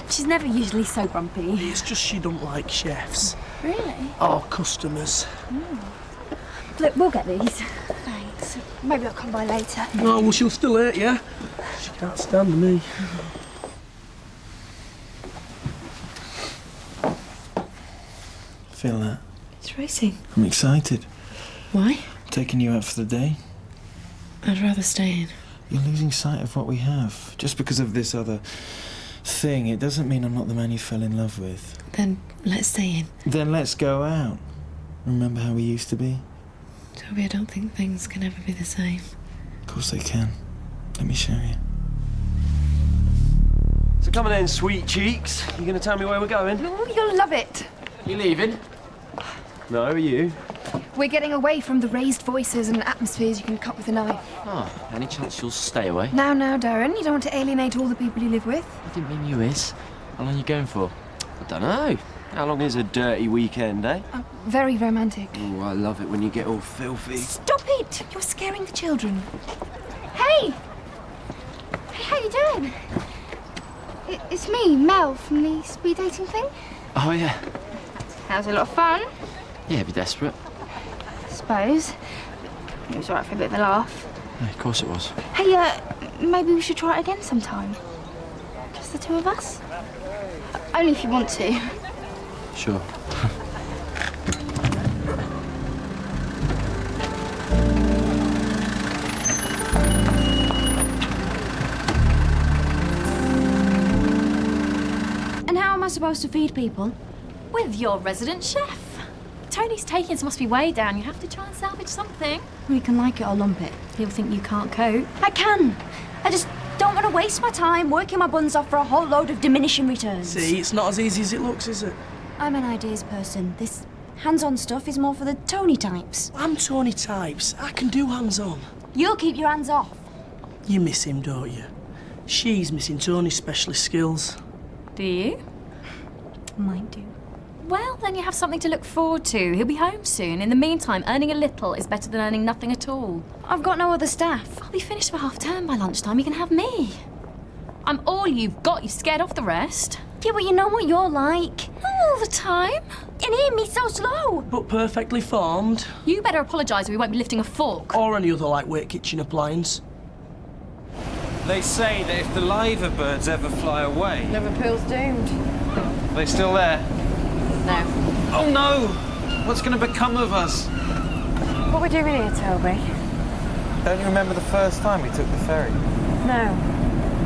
She's never usually so grumpy. It's just she don't like chefs. Really? Or customers. Look, we'll get these. Thanks. Maybe I'll come by later. No, well, she'll still hurt you. She can't stand me. Feel that? It's racing. I'm excited. Why? Taking you out for the day. I'd rather stay in. You're losing sight of what we have. Just because of this other thing, it doesn't mean I'm not the man you fell in love with. Then let's stay in. Then let's go out. Remember how we used to be? Toby, I don't think things can ever be the same. Of course they can. Let me show you. So come on in, sweet cheeks. You going to tell me where we're going? You'll love it. You leaving? No, are you? We're getting away from the raised voices and atmospheres you can cut with a knife. Oh, any chance you'll stay away? Now, Darren, you don't want to alienate all the people you live with. I didn't mean you, Is. How long are you going for? I don't know. How long is a dirty weekend, eh? Very romantic. Oh, I love it when you get all filthy. Stop it! You're scaring the children. Hey! Hey, how you doing? It's me, Mel, from the speed dating thing. Oh, yeah. That was a lot of fun, Yeah, be desperate. I suppose. It was all right for a bit of a laugh. Yeah, of course it was. Hey, maybe we should try it again sometime. Just the two of us? Only if you want to. Sure. And how am I supposed to feed people? With your resident chef. Tony's takings must be way down. You have to try and salvage something. Well, you can like it or lump it. He'll think you can't cope. I can. I just don't want to waste my time working my buns off for a whole load of diminishing returns. See, it's not as easy as it looks, is it? I'm an ideas person. This hands-on stuff is more for the Tony types. I'm Tony types. I can do hands-on. You'll keep your hands off. You miss him, don't you? She's missing Tony's specialist skills. Do you? Might do. Well, then you have something to look forward to. He'll be home soon. In the meantime, earning a little is better than earning nothing at all. I've got no other staff. I'll be finished for half term by lunchtime. You can have me. I'm all you've got. You're scared off the rest. Yeah, but you know what you're like. Not all the time. And hear me so slow. But perfectly formed. You better apologise or we won't be lifting a fork. Or any other lightweight kitchen appliance. They say that if the liver birds ever fly away... Liverpool's doomed. Are they still there? No. Oh no! What's going to become of us? What are we doing here, Toby? Don't you remember the first time we took the ferry? No,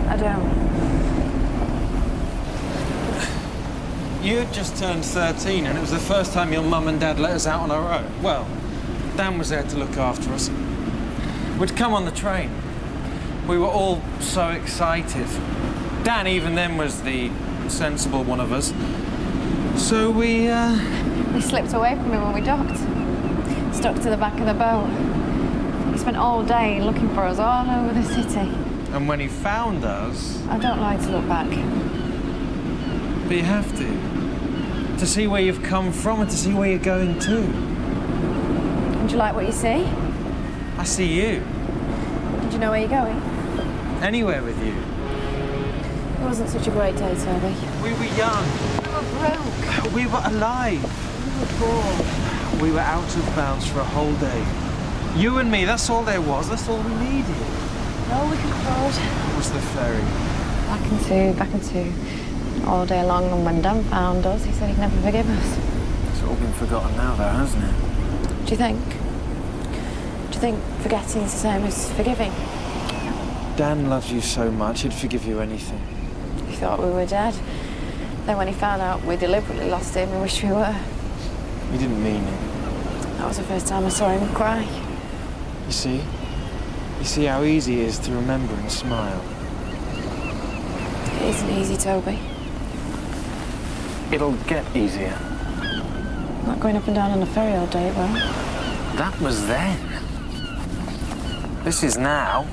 I don't. You had just turned 13 and it was the first time your mum and dad let us out on our own. Well, Dan was there to look after us. We'd come on the train. We were all so excited. Dan, even then, was the sensible one of us. So we slipped away from him when we docked. Stuck to the back of the boat. He spent all day looking for us all over the city. And when he found us... I don't like to look back. But you have to. To see where you've come from and to see where you're going to. Did you like what you see? I see you. Did you know where you're going? Anywhere with you. It wasn't such a great day, Toby. We were young. We were broke. We were alive. We were poor. We were out of bounds for a whole day. You and me, that's all there was. That's all we needed. All we could afford. It was the ferry. Back and two. All day long, and when Dan found us, he said he'd never forgive us. It's all been forgotten now, though, hasn't it? Do you think? Do you think forgetting is the same as forgiving? Dan loves you so much, he'd forgive you anything. He thought we were dead. Then when he found out we deliberately lost him, he wished we were. He didn't mean it. That was the first time I saw him cry. You see? You see how easy it is to remember and smile. It isn't easy, Toby. It'll get easier. Not going up and down on the ferry all day, well. That was then. This is now.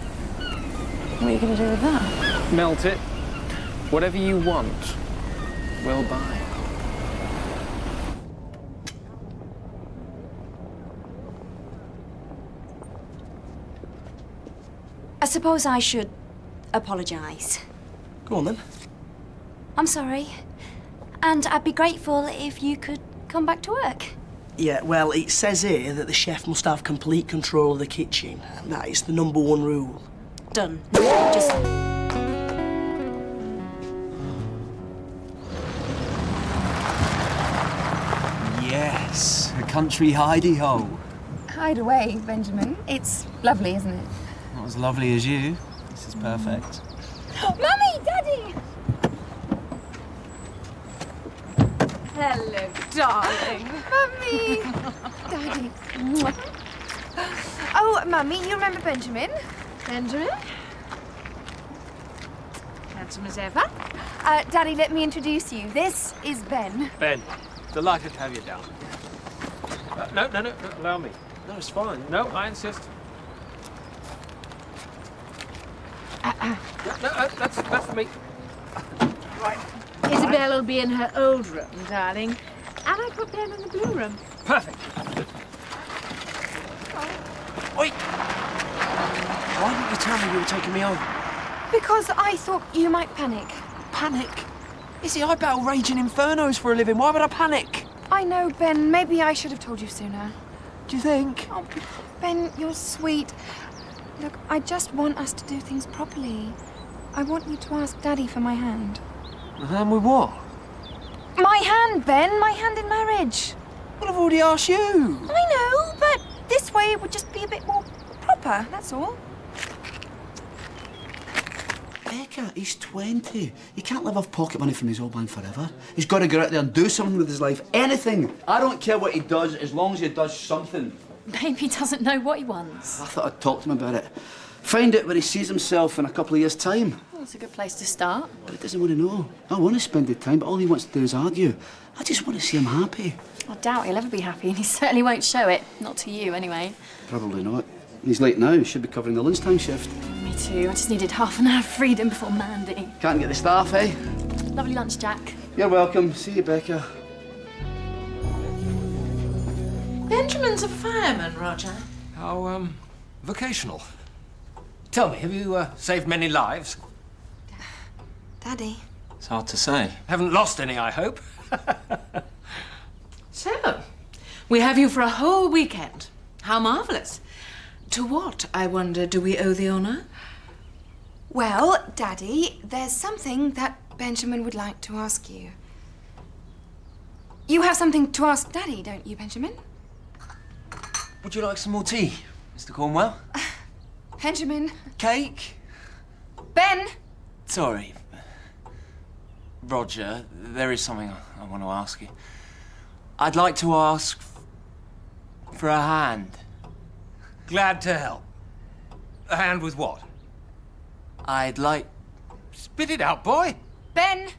What are you going to do with that? Melt it. Whatever you want, we'll buy. I suppose I should apologise. Go on then. I'm sorry. And I'd be grateful if you could come back to work. Yeah, well, it says here that the chef must have complete control of the kitchen. And that is the #1 rule. Done. Just... Yes, a country hidey-ho. Hide away, Benjamin. It's lovely, isn't it? Not as lovely as you. This is perfect. Mummy! Daddy! Hello, darling. Mummy! Daddy. Oh, Mummy, you remember Benjamin? Benjamin? Handsome as ever. Daddy, let me introduce you. This is Ben. Ben, delighted to have you down. No, allow me. No, it's fine. No, I insist. That's for me. Right. Isabel will be in her old room, darling. And I put Ben in the blue room. Perfect. Oi! Why didn't you tell me you were taking me home? Because I thought you might panic. Panic? Izzy, I battle raging infernos for a living. Why would I panic? I know, Ben. Maybe I should have told you sooner. Do you think? Oh, Ben, you're sweet. Look, I just want us to do things properly. I want you to ask Daddy for my hand. A hand with what? My hand, Ben. My hand in marriage. Well, I've already asked you. I know, but this way it would just be a bit more proper, that's all. Becca, he's 20. He can't live off pocket money from his old man forever. He's got to go out there and do something with his life. Anything. I don't care what he does, as long as he does something. Maybe he doesn't know what he wants. I thought I'd talk to him about it. Find out where he sees himself in a couple of years' time. Well, that's a good place to start. But he doesn't want to know. I want to spend the time, but all he wants to do is argue. I just want to see him happy. I doubt he'll ever be happy, and he certainly won't show it. Not to you, anyway. Probably not. He's late now. He should be covering the lunchtime shift. Me too. I just needed half an hour of freedom before Mandy. Can't get the staff, eh? Lovely lunch, Jack. You're welcome. See you, Becca. Benjamin's a fireman, Roger. How, vocational. Tell me, have you, saved many lives? Daddy. It's hard to say. Haven't lost any, I hope. So, we have you for a whole weekend. How marvellous. To what, I wonder, do we owe the honour? Well, Daddy, there's something that Benjamin would like to ask you. You have something to ask Daddy, don't you, Benjamin? Would you like some more tea, Mr. Cornwell? Benjamin. Cake? Ben! Sorry. Roger, there is something I want to ask you. I'd like to ask for a hand. Glad to help. A hand with what? I'd like... Spit it out, boy. Ben!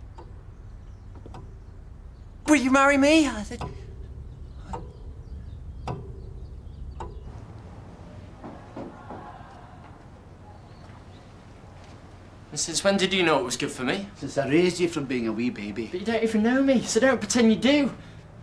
Will you marry me? I said... Since when did you know it was good for me? Since I raised you from being a wee baby. But you don't even know me, so don't pretend you do.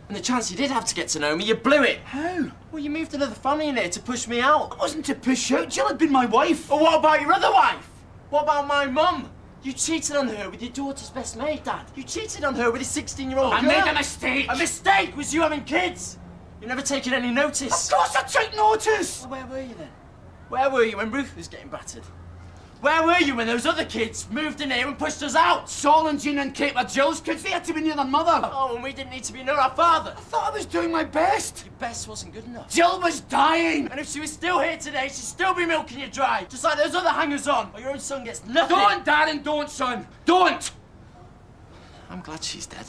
And the chance you did have to get to know me, you blew it. How? Well, you moved another family in here to push me out. It wasn't to push out. Jill had been my wife. Well, what about your other wife? What about my mum? You cheated on her with your daughter's best mate, Dad. You cheated on her with his 16-year-old I made a mistake. A mistake was you having kids. You've never taken any notice. Of course I took notice. Well, where were you then? Where were you when Ruth was getting battered? Where were you when those other kids moved in here and pushed us out? Saul and Jean and Kate were Jill's kids. They had to be near their mother. Oh, and we didn't need to be near our father. I thought I was doing my best. Your best wasn't good enough. Jill was dying. And if she was still here today, she'd still be milking you dry. Just like those other hangers-on. Or your own son gets nothing. Don't, Dad, and don't, son. Don't! I'm glad she's dead.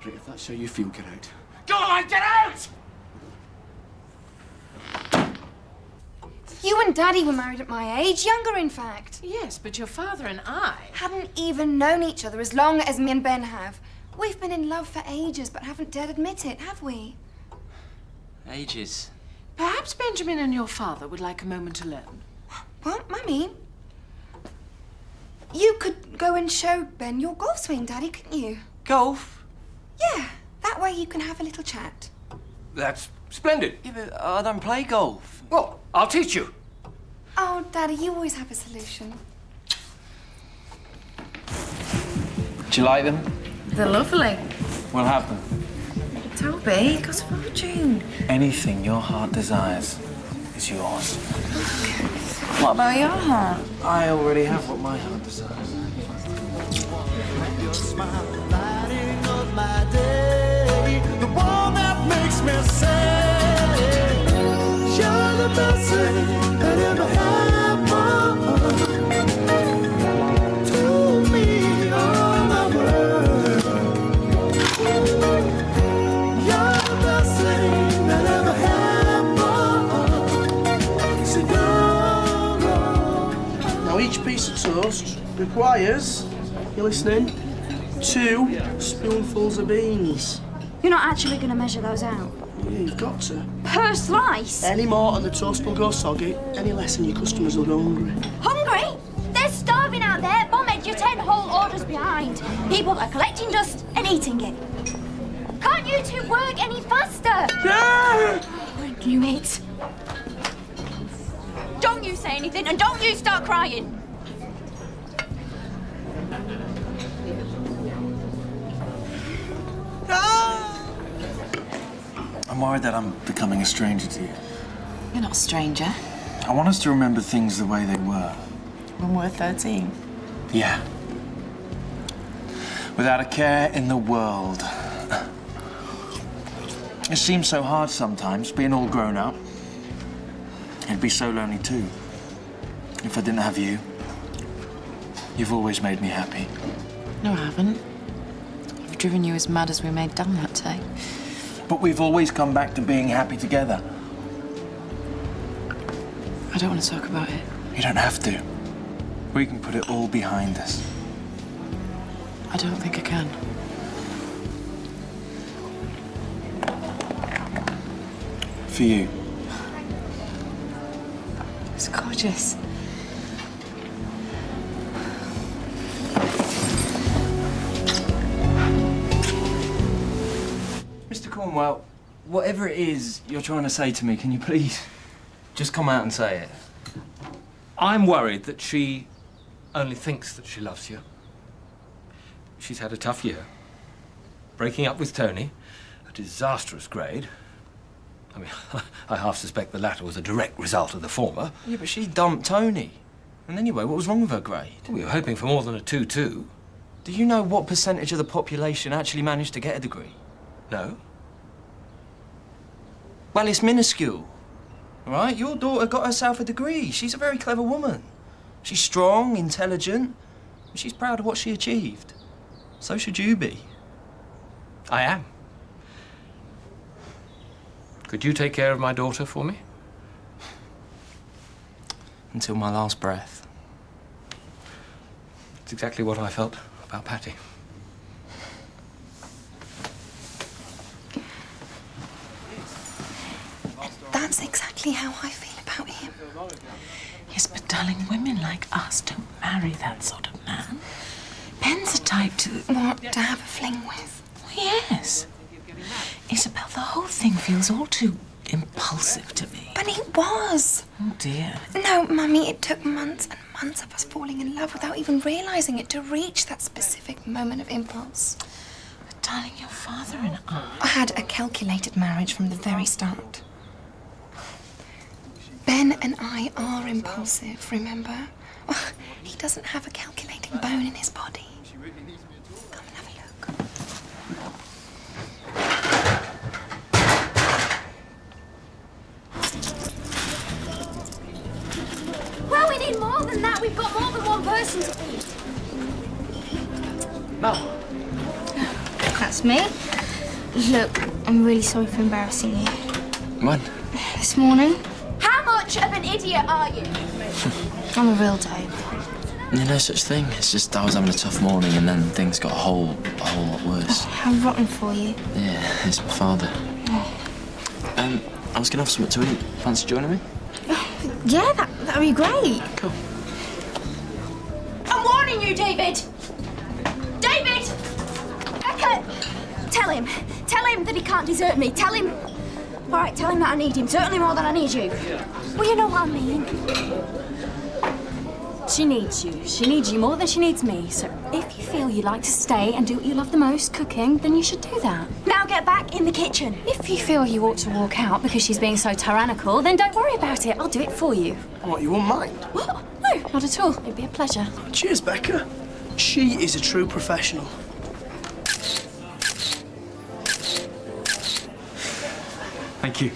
Right, if that's how you feel, get out. Go on, get out! You and Daddy were married at my age, younger in fact. Yes, but your father and I... Hadn't even known each other as long as me and Ben have. We've been in love for ages, but haven't dared admit it, have we? Ages. Perhaps Benjamin and your father would like a moment alone. Well, Mummy, you could go and show Ben your golf swing, Daddy, couldn't you? Golf? Yeah, that way you can have a little chat. That's splendid. Yeah, but I don't play golf. Well, I'll teach you. Oh, Daddy, you always have a solution. Do you like them? They're lovely. We'll have them. Toby, it costs a fortune. Anything your heart desires is yours. What about your heart? I already have what my heart desires. Your smile lighting up my day, the one that makes me say, you're the best thing that ever happened to me all my world. You're the best thing that ever happened. So Now each piece of toast requires, you listening, 2 spoonfuls of beans. You're not actually going to measure those out? Yeah, you've got to. Per slice? Any more and the toast will go soggy. Any less and your customers will go hungry. Hungry? They're starving out there. Bombhead, you're 10 whole orders behind. People are collecting dust and eating it. Can't you two work any faster? Yeah! I knew it. Don't you say anything and don't you start crying. I'm worried that I'm becoming a stranger to you. You're not a stranger. I want us to remember things the way they were. When we're 13. Yeah. Without a care in the world. It seems so hard sometimes, being all grown up. It'd be so lonely too. If I didn't have you. You've always made me happy. No, I haven't. I've driven you as mad as we made Dan that day. But we've always come back to being happy together. I don't want to talk about it. You don't have to. We can put it all behind us. I don't think I can. For you. It's gorgeous. Mr. Cornwell, whatever it is you're trying to say to me, can you please just come out and say it? I'm worried that she only thinks that she loves you. She's had a tough year. Breaking up with Tony, a disastrous grade. I mean, I half suspect the latter was a direct result of the former. Yeah, but she dumped Tony. And anyway, what was wrong with her grade? We were hoping for more than a 2-2. Do you know what percentage of the population actually managed to get a degree? No. Well, it's minuscule. All right? Your daughter got herself a degree. She's a very clever woman. She's strong, intelligent, and she's proud of what she achieved. So should you be. I am. Could you take care of my daughter for me? Until my last breath. It's exactly what I felt about Patty. That's exactly how I feel about him. Yes, but darling, women like us don't marry that sort of man. Ben's a type to... What, to have a fling with? Yes. Isabel, the whole thing feels all too impulsive to me. But it was. Oh, dear. No, Mummy, it took months and months of us falling in love without even realising it to reach that specific moment of impulse. But, darling, your father and I had a calculated marriage from the very start. Ben and I are impulsive, remember? Oh, he doesn't have a calculating bone in his body. Come and have a look. Well, we need more than that. We've got more than one person to feed. Oh. That's me. Look, I'm really sorry for embarrassing you. When? This morning, How much of an idiot are you? I'm a real dope. No such thing. It's just I was having a tough morning and then things got a whole lot worse. How rotten for you. Yeah, it's my father. I was gonna have something to eat. Fancy joining me? Yeah, that'd be great. Cool. I'm warning you, David! David! Becca! Tell him that he can't desert me. Tell him... All right, tell him that I need him, certainly more than I need you. Well, you know what I mean. She needs you. She needs you more than she needs me. So if you feel you'd like to stay and do what you love the most, cooking, then you should do that. Now get back in the kitchen. If you feel you ought to walk out because she's being so tyrannical, then don't worry about it. I'll do it for you. What, you won't mind? What? No, not at all. It'd be a pleasure. Cheers, Becca. She is a true professional. Thank you.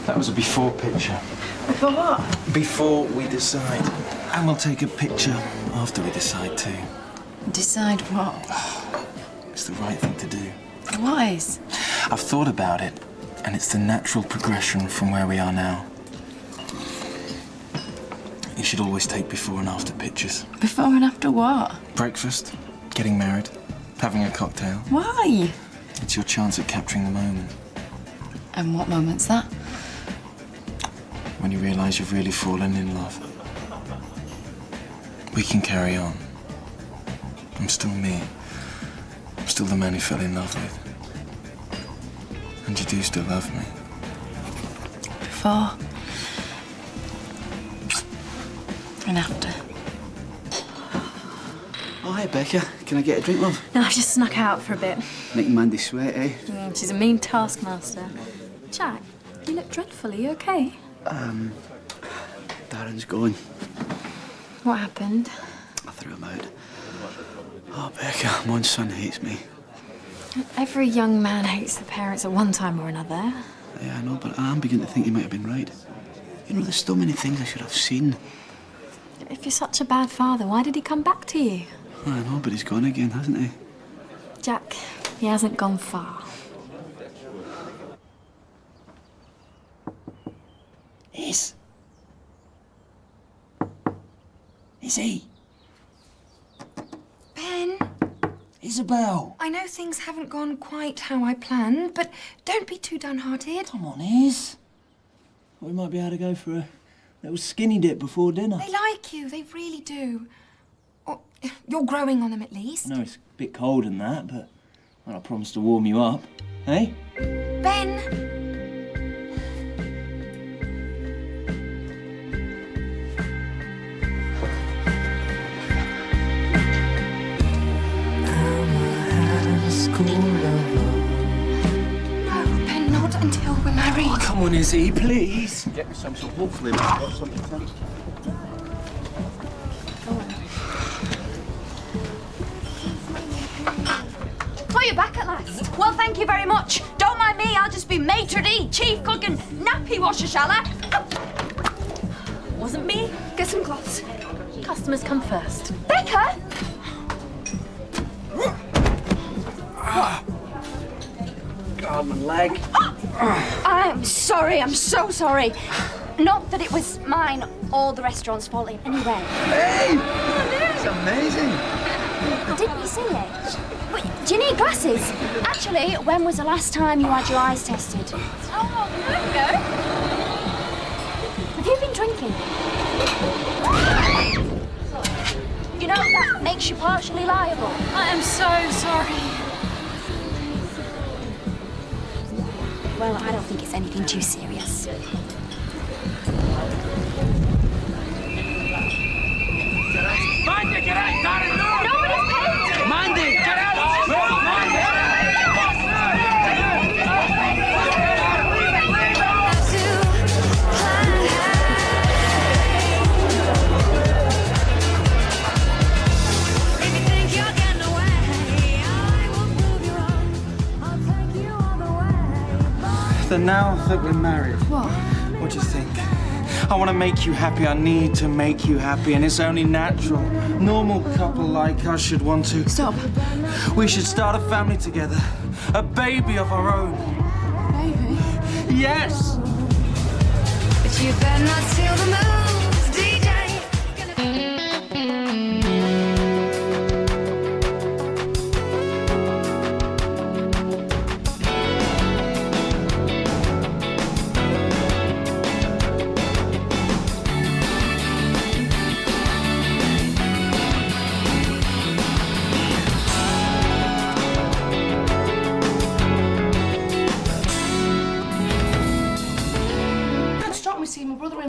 That was a before picture. Before what? Before we decide. And we'll take a picture after we decide too. Decide what? It's the right thing to do. Wise. I've thought about it, and it's the natural progression from where we are now. You should always take before and after pictures. Before and after what? Breakfast, getting married, having a cocktail. Why? It's your chance at capturing the moment. And what moment's that? When you realise you've really fallen in love. We can carry on. I'm still me. I'm still the man you fell in love with. And you do still love me. Before. And after. Oh, hi, Becca. Can I get a drink, love? No, I've just snuck out for a bit. Making Mandy sweat, eh? She's a mean taskmaster. Jack, you look dreadful. Are you okay? Darren's gone. What happened? I threw him out. Oh, Becca, my son hates me. Every young man hates their parents at one time or another. Yeah, I know, but I'm beginning to think he might have been right. You know, there's so many things I should have seen. If you're such a bad father, why did he come back to you? I know, but he's gone again, hasn't he? Jack, he hasn't gone far. Is he? Ben, Isabel! I know things haven't gone quite how I planned, but don't be too downhearted. Come on, Iz. We might be able to go for a little skinny dip before dinner. They like you, they really do. Or, you're growing on them at least. I know it's a bit cold and that, but Well, I promised to warm you up, eh? Ben! No, Ben, not until we're married. Oh, come on, Izzy, please. Get me some, so hopefully we've got something. Oh, you're back at last. Well, thank you very much. Don't mind me, I'll just be maitre d', chief cook and nappy washer, shall I? Wasn't me. Get some cloths. Customers come first. Becca! God, my leg. I'm sorry, I'm so sorry. Not that it was mine or the restaurant's fault in any way. Hey! It's amazing. Didn't you see it? Wait, do you need glasses? Actually, when was the last time you had your eyes tested? Oh, there we go. Have you been drinking? You know, that makes you partially liable. I am so sorry. Well, I don't think it's anything too serious. Mandy, get out! Nobody's paid! Mandy, get out! Then now that we're married, What? what do you think? I want to make you happy. I need to make you happy, and it's only natural. Normal couple like us should want to. Stop. We should start a family together. A baby of our own. Baby? Yes! But you better not steal the moon.